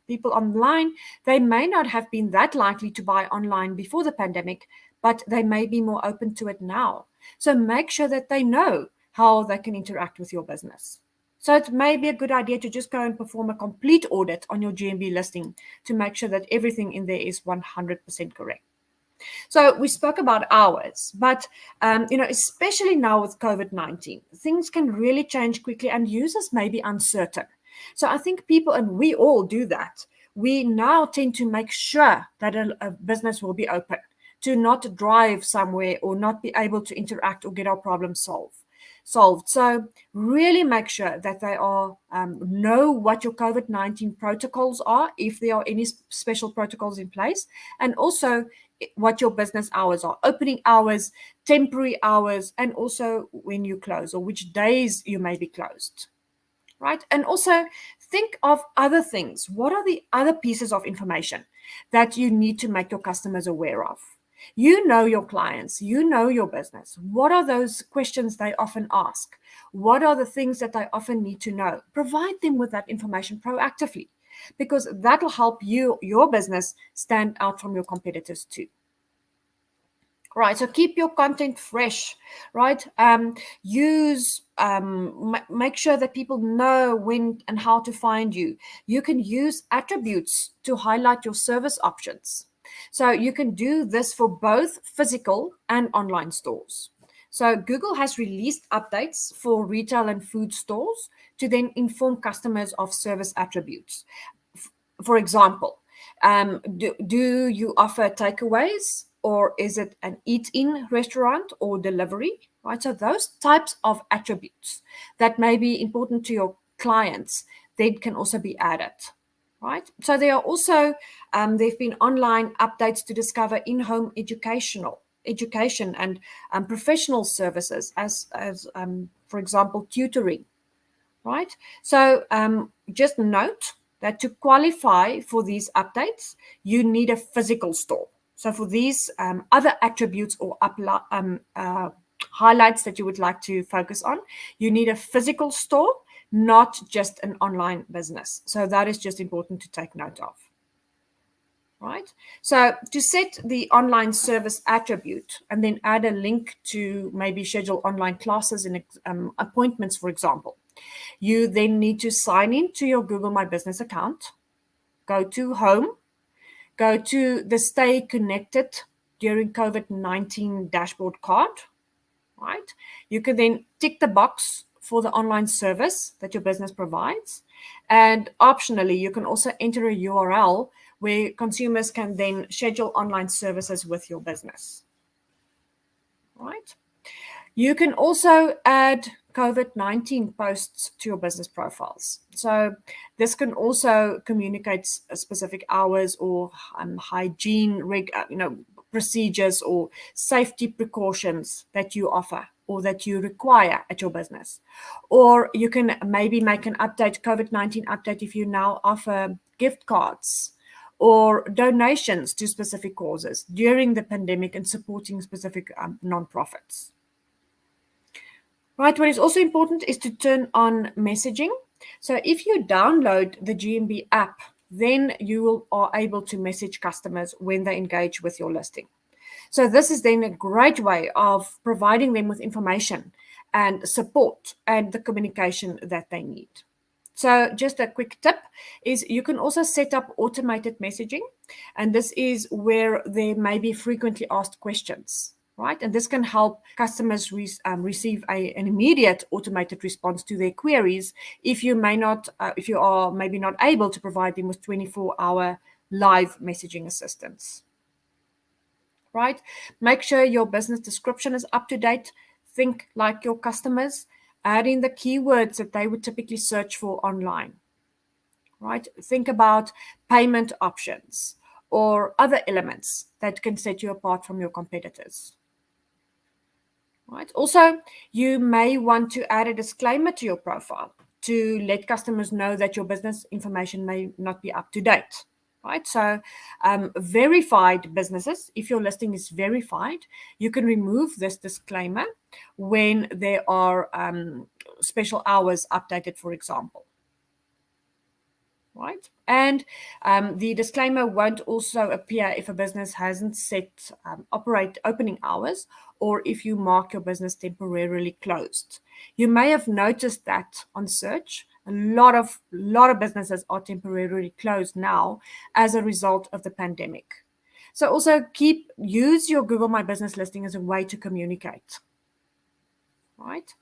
people online, they may not have been that likely to buy online before the pandemic, but they may be more open to it now. So make sure that they know how they can interact with your business. So it may be a good idea to just go and perform a complete audit on your GMB listing to make sure that everything in there is 100% correct. So we spoke about hours, but especially now with COVID-19, things can really change quickly and users may be uncertain. So I think people, and we all do that, we now tend to make sure that a business will be open, to not drive somewhere or not be able to interact or get our problems solved. So really make sure that they are know what your COVID-19 protocols are, if there are any special protocols in place, and also what your business hours are, opening hours, temporary hours, and also when you close or which days you may be closed. Right? And also think of other things. What are the other pieces of information that you need to make your customers aware of? You know your clients, you know your business. What are those questions they often ask? What are the things that they often need to know? Provide them with that information proactively, because that will help your business stand out from your competitors too. Right, so keep your content fresh, right? Make sure that people know when and how to find you. You can use attributes to highlight your service options. So you can do this for both physical and online stores. So Google has released updates for retail and food stores to then inform customers of service attributes. For example, do you offer takeaways, or is it an eat-in restaurant or delivery? Right, so those types of attributes that may be important to your clients, they can also be added. Right, so there are also there've been online updates to discover in-home education and professional services, as for example tutoring. Right, so just note that to qualify for these updates, you need a physical store. So for these other attributes or highlights that you would like to focus on, you need a physical store, not just an online business. So that is just important to take note of. Right, so to set the online service attribute and then add a link to maybe schedule online classes and appointments, for example, you then need to sign in to your Google My Business account, go to Home, go to the Stay Connected During COVID-19 dashboard card, right? You can then tick the box for the online service that your business provides. And optionally, you can also enter a URL where consumers can then schedule online services with your business, right? You can also add COVID-19 posts to your business profiles. So this can also communicate specific hours or hygiene procedures or safety precautions that you offer or that you require at your business. Or you can maybe make an update, COVID-19 update, if you now offer gift cards or donations to specific causes during the pandemic and supporting specific nonprofits. Right, what is also important is to turn on messaging. So if you download the GMB app, then you are able to message customers when they engage with your listing. So this is then a great way of providing them with information and support and the communication that they need. So just a quick tip is you can also set up automated messaging, and this is where there may be frequently asked questions. right? And this can help customers receive an immediate automated response to their queries if you if you are maybe not able to provide them with 24-hour live messaging assistance, right? Make sure your business description is up to date. Think like your customers. Add in the keywords that they would typically search for online, right? Think about payment options or other elements that can set you apart from your competitors. Right. Also, you may want to add a disclaimer to your profile to let customers know that your business information may not be up to date. Right. So, verified businesses, if your listing is verified, you can remove this disclaimer when there are special hours updated, for example. Right. And the disclaimer won't also appear if a business hasn't set opening hours or if you mark your business temporarily closed. You may have noticed that on search, a lot of businesses are temporarily closed now as a result of the pandemic. So also use your Google My Business listing as a way to communicate. Right.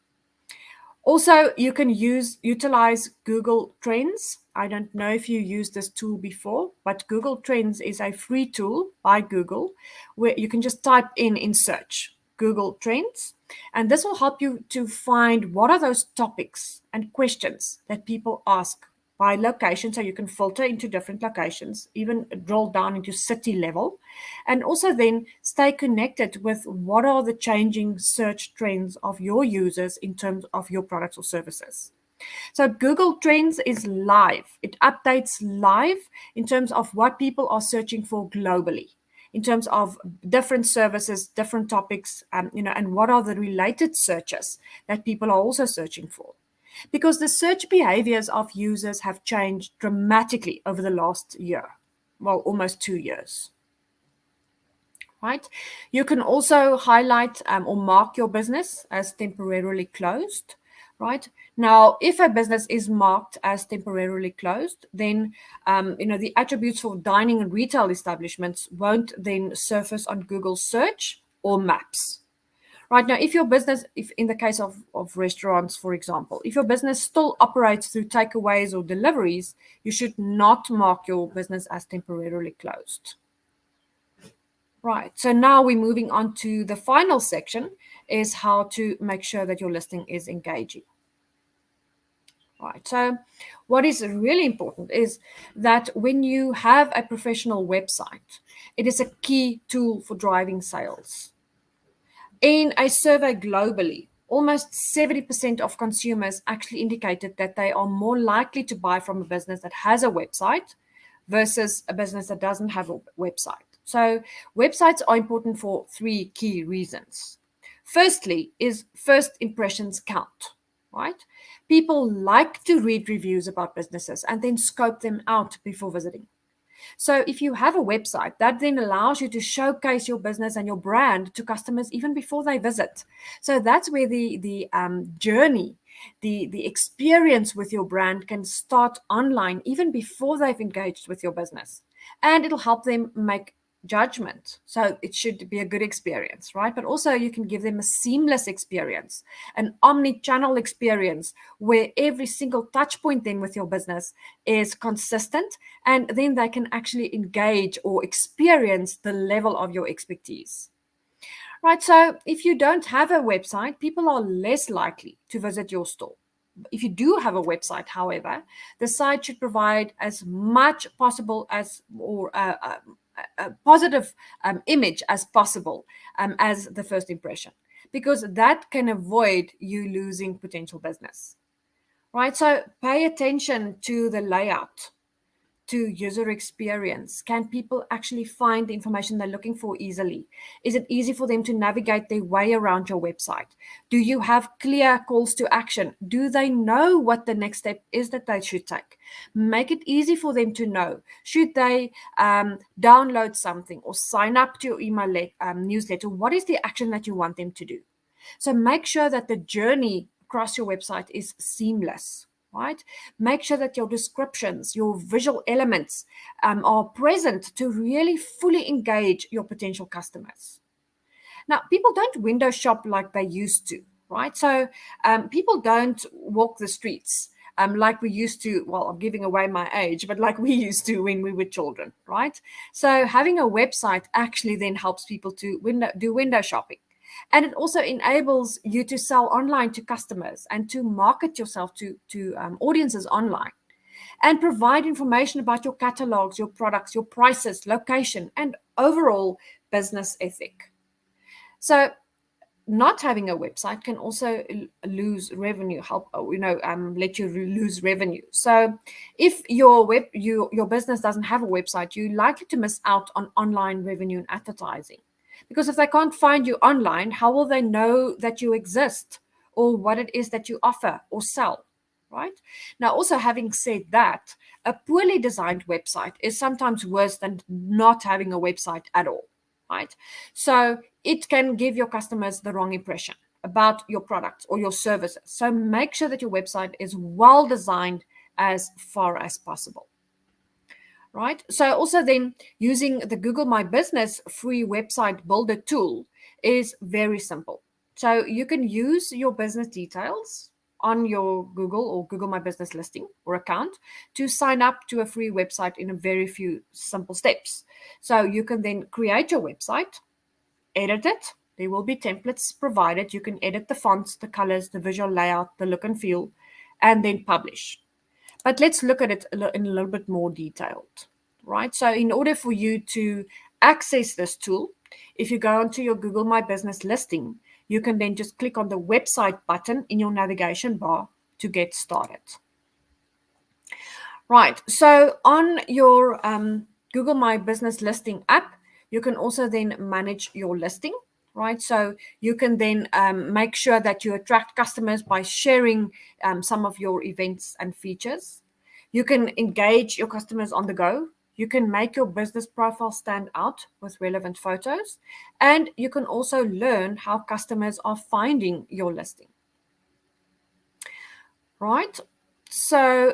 Also, you can utilize Google Trends. I don't know if you used this tool before, but Google Trends is a free tool by Google where you can just type in search Google Trends, and this will help you to find what are those topics and questions that people ask by location, so you can filter into different locations, even drill down into city level, and also then stay connected with what are the changing search trends of your users in terms of your products or services. So Google Trends is live. It updates live in terms of what people are searching for globally, in terms of different services, different topics, and what are the related searches that people are also searching for. Because the search behaviors of users have changed dramatically over the last year, well, almost 2 years. Right? You can also highlight or mark your business as temporarily closed. Right? Now, if a business is marked as temporarily closed, then the attributes for dining and retail establishments won't then surface on Google search or maps. Right now, if your business, if in the case of restaurants, for example, if your business still operates through takeaways or deliveries, you should not mark your business as temporarily closed. Right. So now we're moving on to the final section, is how to make sure that your listing is engaging. Right. So what is really important is that when you have a professional website, it is a key tool for driving sales. In a survey globally, almost 70% of consumers actually indicated that they are more likely to buy from a business that has a website versus a business that doesn't have a website. So websites are important for 3 key reasons. Firstly is first impressions count, right? People like to read reviews about businesses and then scope them out before visiting. So if you have a website, that then allows you to showcase your business and your brand to customers even before they visit. So that's where the journey, the experience with your brand can start online even before they've engaged with your business. And it'll help them make judgment. So it should be a good experience, right? But also you can give them a seamless experience, an omni-channel experience where every single touch point then with your business is consistent, and then they can actually engage or experience the level of your expertise. Right, so if you don't have a website, people are less likely to visit your store. If you do have a website, however, the site should provide as much possible as or a positive image as possible as the first impression, because that can avoid you losing potential business. Right, so pay attention to the layout, to user experience. Can people actually find the information they're looking for easily? Is it easy for them to navigate their way around your website? Do you have clear calls to action? Do they know what the next step is that they should take? Make it easy for them to know. Should they download something or sign up to your email newsletter? What is the action that you want them to do? So make sure that the journey across your website is seamless. Right? Make sure that your descriptions, your visual elements are present to really fully engage your potential customers. Now, people don't window shop like they used to, right? So people don't walk the streets like we used to. Well, I'm giving away my age, but like we used to when we were children, right? So having a website actually then helps people to do window shopping. And it also enables you to sell online to customers and to market yourself to audiences online and provide information about your catalogs, your products, your prices, location, and overall business ethic. So not having a website can also lose revenue, let you lose revenue. So if your business doesn't have a website, you're likely to miss out on online revenue and advertising, because if they can't find you online, how will they know that you exist or what it is that you offer or sell, right? Now, also having said that, a poorly designed website is sometimes worse than not having a website at all, right? So it can give your customers the wrong impression about your products or your services. So make sure that your website is well designed as far as possible. Right. So also then using the Google My Business free website builder tool is very simple. So you can use your business details on your Google or Google My Business listing or account to sign up to a free website in a very few simple steps. So you can then create your website, edit it. There will be templates provided. You can edit the fonts, the colors, the visual layout, the look and feel, and then publish. But let's look at it in a little bit more detailed, right? So in order for you to access this tool, if you go onto your Google My Business listing, you can then just click on the website button in your navigation bar to get started. Right, so on your Google My Business listing app, you can also then manage your listing, right? So you can then make sure that you attract customers by sharing some of your events and features. You can engage your customers on the go. You can make your business profile stand out with relevant photos. And you can also learn how customers are finding your listing. Right. So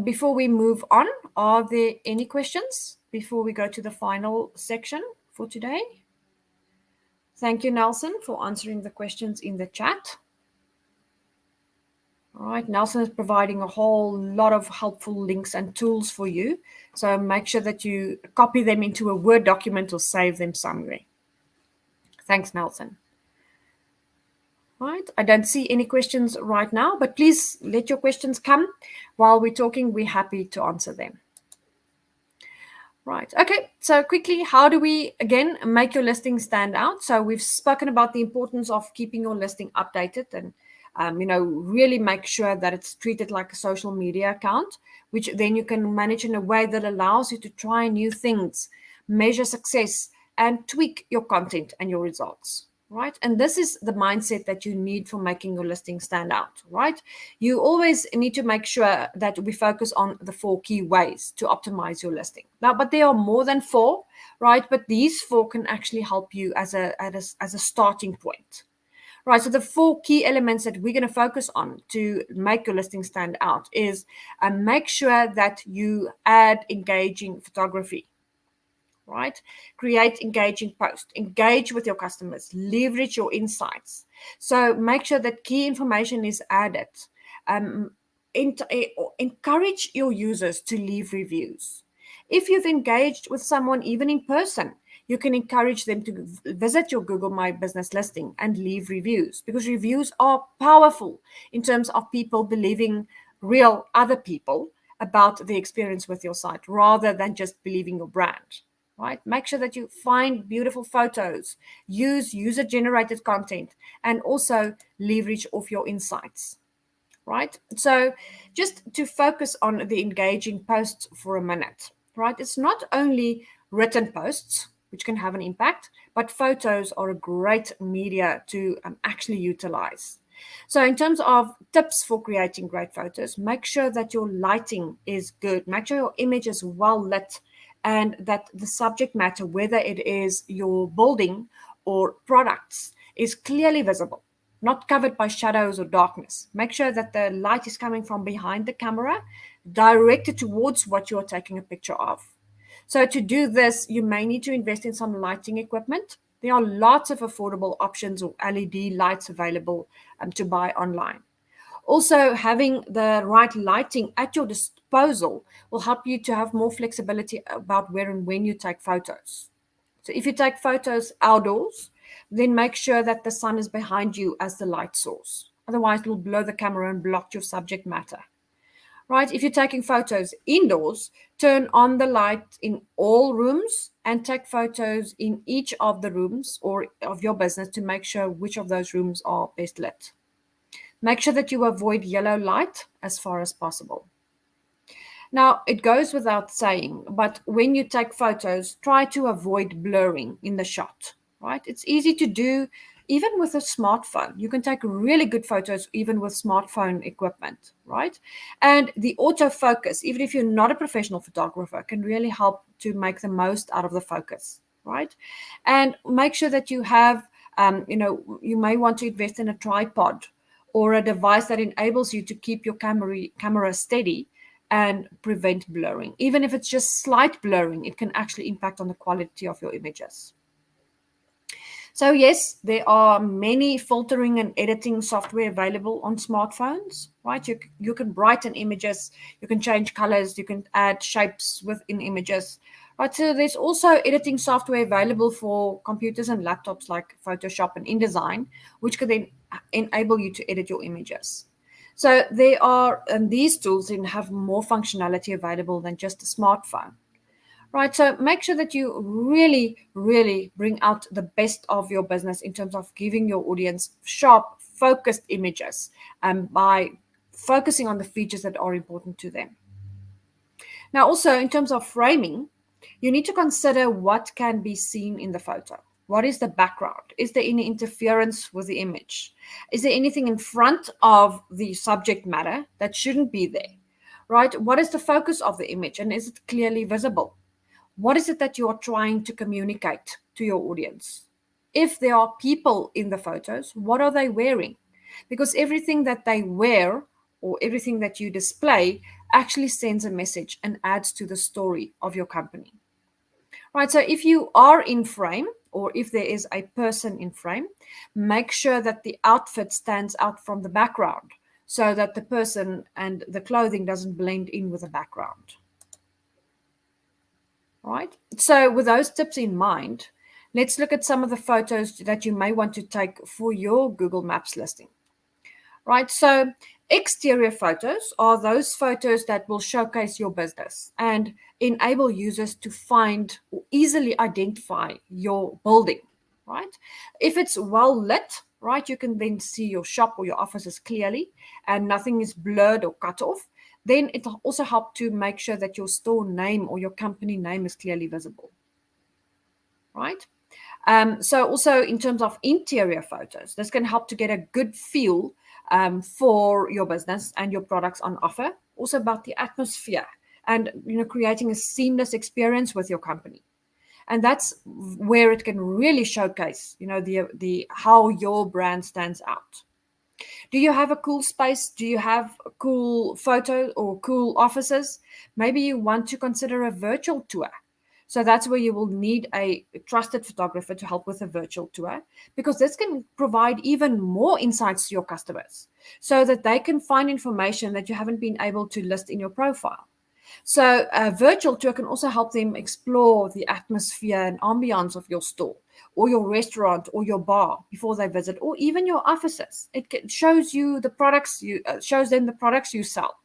before we move on, are there any questions before we go to the final section for today? Thank you, Nelson, for answering the questions in the chat. All right, Nelson is providing a whole lot of helpful links and tools for you. So make sure that you copy them into a Word document or save them somewhere. Thanks, Nelson. Right, I don't see any questions right now, but please let your questions come while we're talking. We're happy to answer them. Right. Okay. So quickly, how do we, again, make your listing stand out? So we've spoken about the importance of keeping your listing updated and, really make sure that it's treated like a social media account, which then you can manage in a way that allows you to try new things, measure success, and tweak your content and your results. Right. And this is the mindset that you need for making your listing stand out. Right. You always need to make sure that we focus on the 4 key ways to optimize your listing. Now, but there are more than 4, right? But these 4 can actually help you as a starting point. Right. So the 4 key elements that we're going to focus on to make your listing stand out is make sure that you add engaging photography. Right? Create engaging posts, engage with your customers, leverage your insights. So make sure that key information is added. Encourage your users to leave reviews. If you've engaged with someone, even in person, you can encourage them to visit your Google My Business listing and leave reviews, because reviews are powerful in terms of people believing real other people about the experience with your site rather than just believing your brand. Right? Make sure that you find beautiful photos, use user-generated content, and also leverage off your insights. Right? So just to focus on the engaging posts for a minute. Right? It's not only written posts, which can have an impact, but photos are a great media to actually utilize. So in terms of tips for creating great photos, make sure that your lighting is good. Make sure your image is well lit, and that the subject matter, whether it is your building or products, is clearly visible, not covered by shadows or darkness. Make sure that the light is coming from behind the camera, directed towards what you're taking a picture of. So to do this, you may need to invest in some lighting equipment. There are lots of affordable options or LED lights available to buy online. Also, having the right lighting at your disposal will help you to have more flexibility about where and when you take photos. So if you take photos outdoors, then make sure that the sun is behind you as the light source. Otherwise, it will blow the camera and block your subject matter. Right? If you're taking photos indoors, turn on the light in all rooms and take photos in each of the rooms or of your business to make sure which of those rooms are best lit. Make sure that you avoid yellow light as far as possible. Now, it goes without saying, but when you take photos, try to avoid blurring in the shot, right? It's easy to do even with a smartphone. You can take really good photos even with smartphone equipment, right? And the autofocus, even if you're not a professional photographer, can really help to make the most out of the focus, right? And make sure that you have, you may want to invest in a tripod or a device that enables you to keep your camera steady and prevent blurring. Even if it's just slight blurring, it can actually impact on the quality of your images. So yes, there are many filtering and editing software available on smartphones, right? You can brighten images, you can change colors, you can add shapes within images, right? So there's also editing software available for computers and laptops like Photoshop and InDesign, which can then enable you to edit your images. So they are, and these tools then have more functionality available than just a smartphone. Right, so make sure that you really, really bring out the best of your business in terms of giving your audience sharp, focused images by focusing on the features that are important to them. Now, also in terms of framing, you need to consider what can be seen in the photo. What is the background? Is there any interference with the image? Is there anything in front of the subject matter that shouldn't be there? Right? What is the focus of the image and is it clearly visible? What is it that you are trying to communicate to your audience? If there are people in the photos, what are they wearing? Because everything that they wear or everything that you display actually sends a message and adds to the story of your company. Right, so if you are in frame or if there is a person in frame, make sure that the outfit stands out from the background so that the person and the clothing doesn't blend in with the background. Right? So with those tips in mind, let's look at some of the photos that you may want to take for your Google Maps listing. Right? So exterior photos are those photos that will showcase your business and enable users to find or easily identify your building. Right? If it's well lit, right, you can then see your shop or your offices clearly and nothing is blurred or cut off. Then it'll also help to make sure that your store name or your company name is clearly visible, right? So also in terms of interior photos, this can help to get a good feel for your business and your products on offer. Also about the atmosphere and creating a seamless experience with your company. And that's where it can really showcase the how your brand stands out. Do you have a cool space? Do you have a cool photo or cool offices? Maybe you want to consider a virtual tour. So that's where you will need a trusted photographer to help with a virtual tour, because this can provide even more insights to your customers so that they can find information that you haven't been able to list in your profile. So a virtual tour can also help them explore the atmosphere and ambiance of your store or your restaurant or your bar before they visit, or even your offices. It shows you the products shows them the products you sell,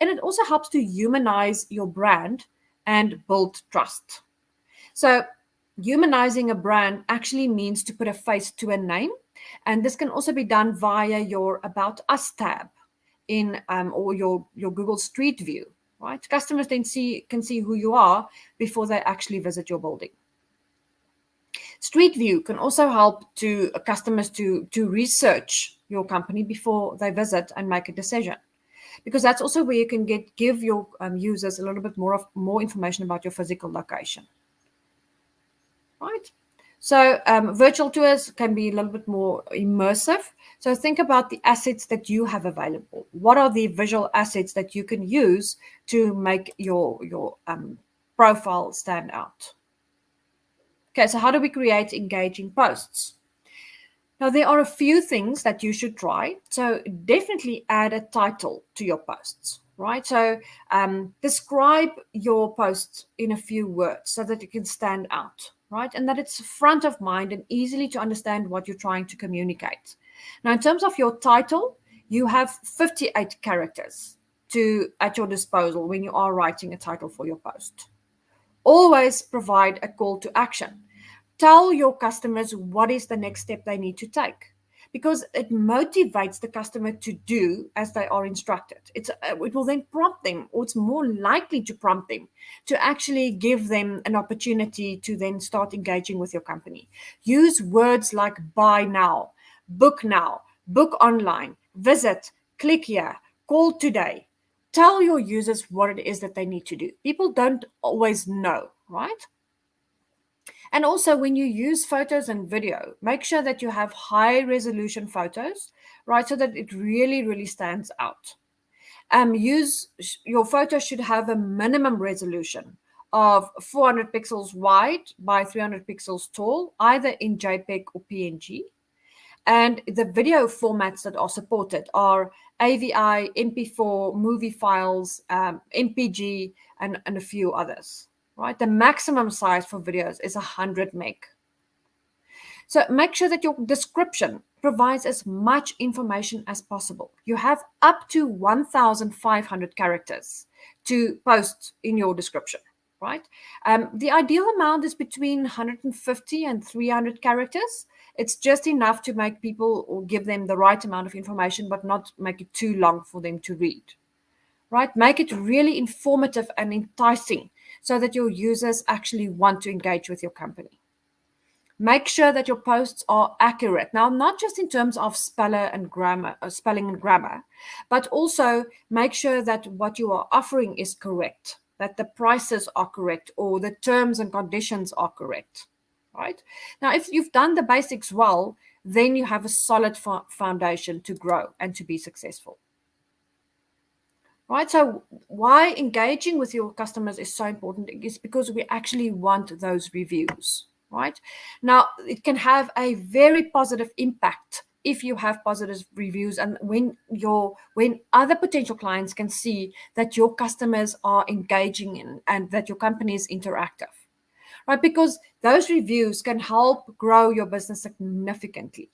and it also helps to humanize your brand and build trust. So humanizing a brand actually means to put a face to a name, and this can also be done via your About Us tab in or your Google Street View. Right, customers then can see who you are before they actually visit your building. Street View can also help to customers to research your company before they visit and make a decision, because that's also where you can give your users a little bit more information about your physical location. Right. So virtual tours can be a little bit more immersive. So think about the assets that you have available. What are the visual assets that you can use to make your profile stand out? Okay, so how do we create engaging posts? Now, there are a few things that you should try. So definitely add a title to your posts, right? So describe your posts in a few words so that it can stand out, right? And that it's front of mind and easily to understand what you're trying to communicate. Now, in terms of your title, you have 58 characters at your disposal when you are writing a title for your post. Always provide a call to action. Tell your customers what is the next step they need to take, because it motivates the customer to do as they are instructed. It will then prompt them, or it's more likely to prompt them to actually give them an opportunity to then start engaging with your company. Use words like buy now, book online, visit, click here, call today. Tell your users what it is that they need to do. People don't always know, right? And also, when you use photos and video, make sure that you have high resolution photos, right? So that it really, really stands out. Your photo should have a minimum resolution of 400 pixels wide by 300 pixels tall, either in JPEG or PNG. And the video formats that are supported are AVI, MP4, movie files, MPG, and a few others. Right? The maximum size for videos is 100 meg. So make sure that your description provides as much information as possible. You have up to 1,500 characters to post in your description, right? The ideal amount is between 150 and 300 characters. It's just enough to make people, or give them the right amount of information, but not make it too long for them to read, right? Make it really informative and enticing so that your users actually want to engage with your company. Make sure that your posts are accurate. Now, not just in terms of spelling and grammar, but also make sure that what you are offering is correct, that the prices are correct, or the terms and conditions are correct, right? Now, if you've done the basics well, then you have a solid foundation to grow and to be successful. Right. So why engaging with your customers is so important is because we actually want those reviews. Right. Now, it can have a very positive impact if you have positive reviews, and when other potential clients can see that your customers are engaging in and that your company is interactive. Right. Because those reviews can help grow your business significantly.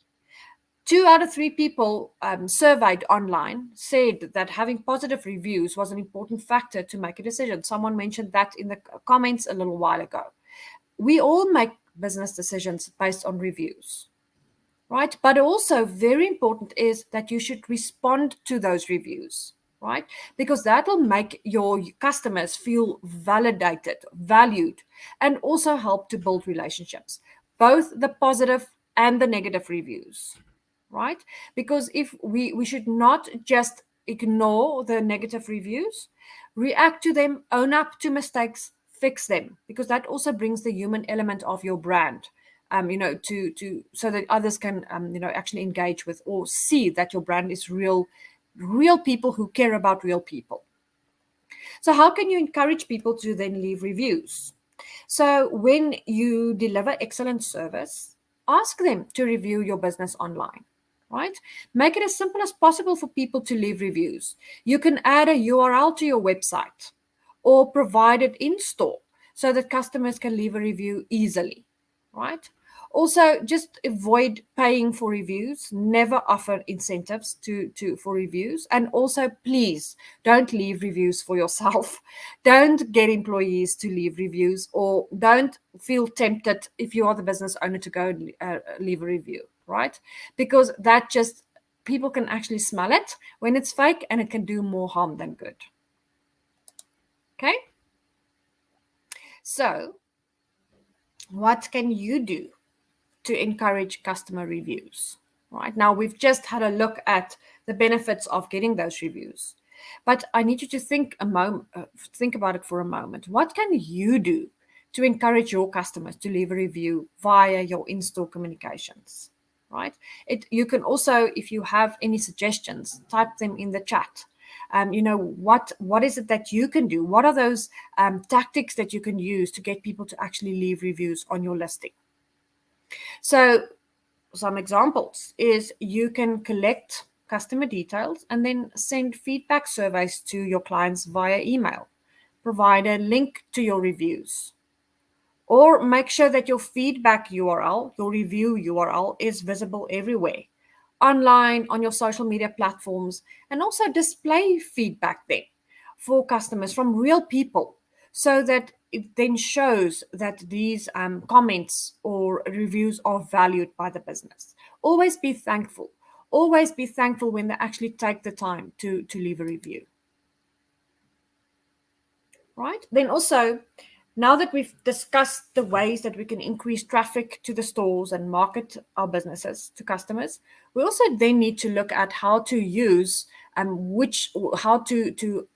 2 out of 3 people surveyed online said that having positive reviews was an important factor to make a decision. Someone mentioned that in the comments a little while ago. We all make business decisions based on reviews, right? But also very important is that you should respond to those reviews, right? Because that will make your customers feel validated, valued, and also help to build relationships, both the positive and the negative reviews. Right? Because if we should not just ignore the negative reviews, react to them, own up to mistakes, fix them, because that also brings the human element of your brand, to so that others can, actually engage with or see that your brand is real people who care about real people. So how can you encourage people to then leave reviews? So when you deliver excellent service, ask them to review your business online, right? Make it as simple as possible for people to leave reviews. You can add a URL to your website or provide it in store so that customers can leave a review easily, right? Also, just avoid paying for reviews. Never offer incentives for reviews. And also, please don't leave reviews for yourself. Don't get employees to leave reviews, or don't feel tempted if you are the business owner to go and leave a review, right? Because that just, people can actually smell it when it's fake, and it can do more harm than good. Okay? So, what can you do to encourage customer reviews? Right now, we've just had a look at the benefits of getting those reviews, but I need you to think about it for a moment. What can you do to encourage your customers to leave a review via your in-store communications? Right? You can also, if you have any suggestions, type them in the chat, What is it that you can do? What are those tactics that you can use to get people to actually leave reviews on your listing? So some examples is you can collect customer details and then send feedback surveys to your clients via email. Provide a link to your reviews, or make sure that your feedback URL, your review URL, is visible everywhere, online, on your social media platforms, and also display feedback there for customers from real people, so that it then shows that these comments or reviews are valued by the business. Always be thankful. Always be thankful when they actually take the time to leave a review. Right? Then also, now that we've discussed the ways that we can increase traffic to the stores and market our businesses to customers, we also then need to look at how to use how to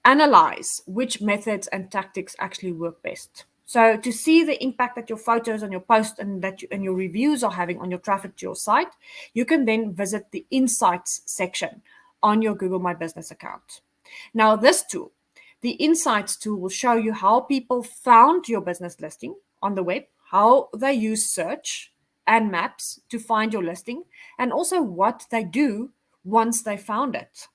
analyze which methods and tactics actually work best. So to see the impact that your photos and your posts and your reviews are having on your traffic to your site, you can then visit the Insights section on your Google My Business account. Now, this tool, the Insights tool, will show you how people found your business listing on the web, how they use search and maps to find your listing, and also what they do once they found it.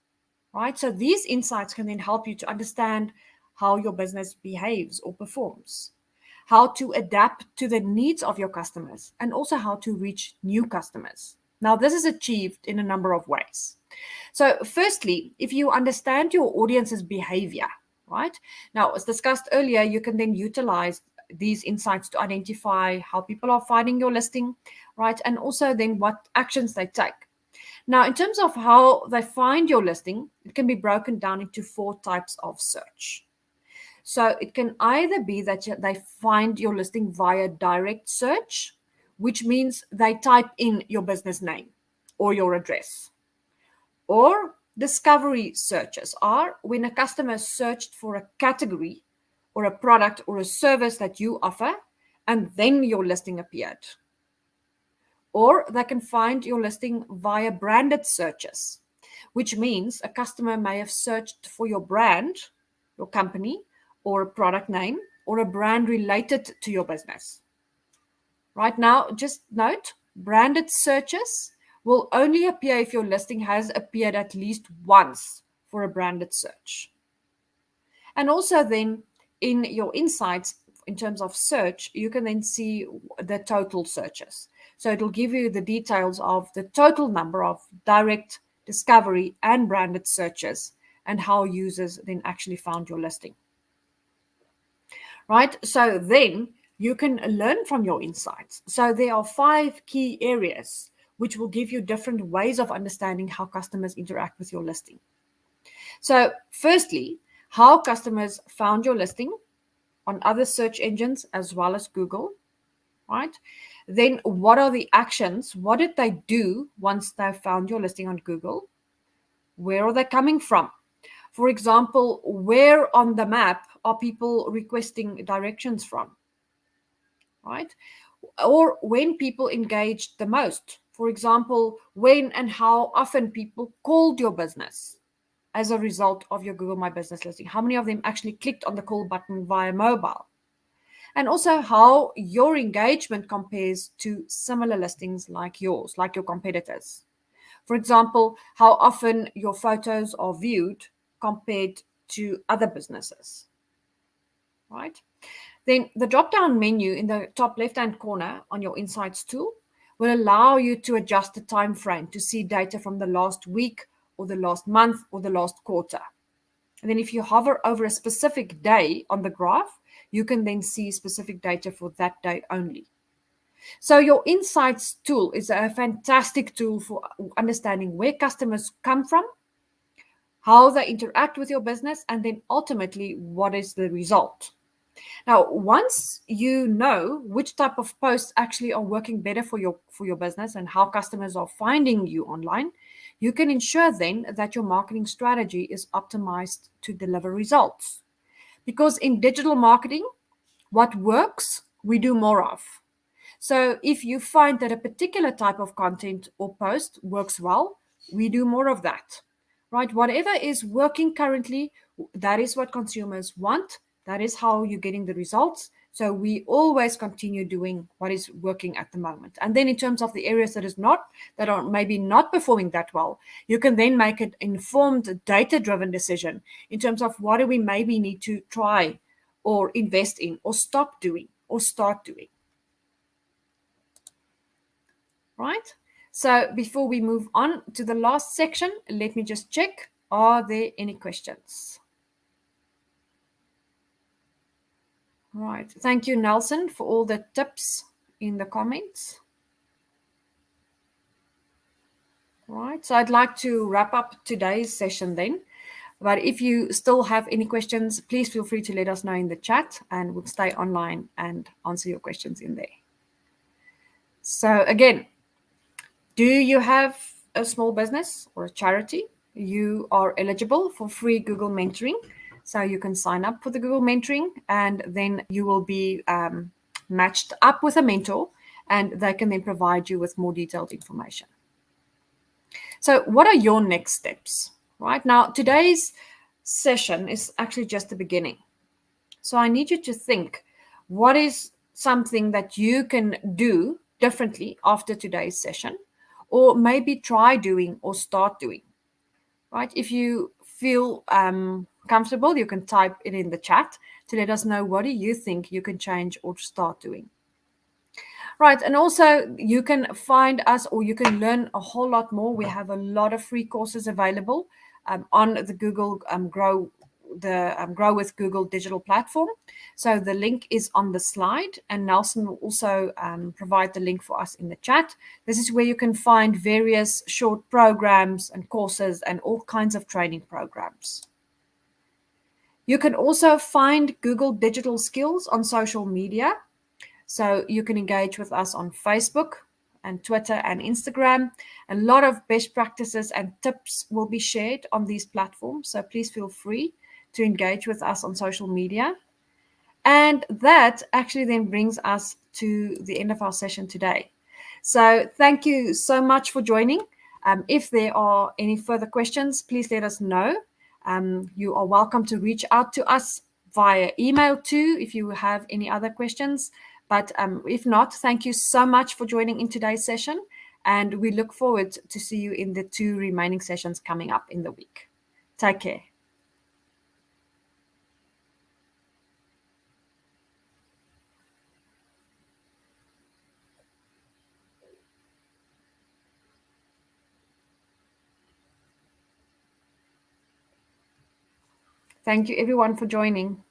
Right? So these insights can then help you to understand how your business behaves or performs, how to adapt to the needs of your customers, and also how to reach new customers. Now, this is achieved in a number of ways. So, firstly, if you understand your audience's behavior, right? Now, as discussed earlier, you can then utilize these insights to identify how people are finding your listing, right? And also then what actions they take. Now, in terms of how they find your listing, it can be broken down into 4 types of search. So it can either be that they find your listing via direct search, which means they type in your business name or your address. Or discovery searches are when a customer searched for a category or a product or a service that you offer, and then your listing appeared. Or they can find your listing via branded searches, which means a customer may have searched for your brand, your company, or a product name, or a brand related to your business. Right now, just note, branded searches will only appear if your listing has appeared at least once for a branded search. And also then in your insights, in terms of search, you can then see the total searches. So it'll give you the details of the total number of direct, discovery, and branded searches and how users then actually found your listing. Right? So then you can learn from your insights. So there are 5 key areas which will give you different ways of understanding how customers interact with your listing. So firstly, how customers found your listing on other search engines as well as Google, right? Then what are the actions? What did they do once they found your listing on Google? Where are they coming from? For example, where on the map are people requesting directions from, right? Or when people engaged the most. For example, when and how often people called your business as a result of your Google My Business listing. How many of them actually clicked on the call button via mobile? And also how your engagement compares to similar listings like yours, like your competitors. For example, how often your photos are viewed compared to other businesses, right? Then the drop-down menu in the top left-hand corner on your Insights tool will allow you to adjust the time frame to see data from the last week or the last month or the last quarter. And then if you hover over a specific day on the graph, you can then see specific data for that day only. So your Insights tool is a fantastic tool for understanding where customers come from, how they interact with your business, and then ultimately what is the result. Now, once you know which type of posts actually are working better for your business and how customers are finding you online, you can ensure then that your marketing strategy is optimized to deliver results. Because in digital marketing, what works, we do more of. So if you find that a particular type of content or post works well, we do more of that. right? Whatever is working currently, that is what consumers want. That is how you're getting the results. So we always continue doing what is working at the moment. And then in terms of the areas that are maybe not performing that well, you can then make an informed, data-driven decision in terms of what do we maybe need to try or invest in or stop doing or start doing, right? So before we move on to the last section, let me just check. Are there any questions? Right. Thank you, Nelson, for all the tips in the comments. Right. So I'd like to wrap up today's session then. But if you still have any questions, please feel free to let us know in the chat and we'll stay online and answer your questions in there. So again, do you have a small business or a charity? You are eligible for free Google mentoring. So you can sign up for the Google mentoring and then you will be matched up with a mentor and they can then provide you with more detailed information. So what are your next steps? Right now, today's session is actually just the beginning. So I need you to think, what is something that you can do differently after today's session, or maybe try doing or start doing, right? If you feel comfortable, you can type it in the chat to let us know what do you think you can change or start doing. Right, and also you can find us or you can learn a whole lot more. We have a lot of free courses available on the Google Grow with Google digital platform. So the link is on the slide, and Nelson will also provide the link for us in the chat. This is where you can find various short programs and courses and all kinds of training programs. You can also find Google digital skills on social media. So you can engage with us on Facebook and Twitter and Instagram. A lot of best practices and tips will be shared on these platforms. So please feel free to engage with us on social media. And that actually then brings us to the end of our session today. So thank you so much for joining. If there are any further questions, please let us know. You are welcome to reach out to us via email too if you have any other questions. But if not, thank you so much for joining in today's session. And we look forward to see you in the 2 remaining sessions coming up in the week. Take care. Thank you everyone for joining.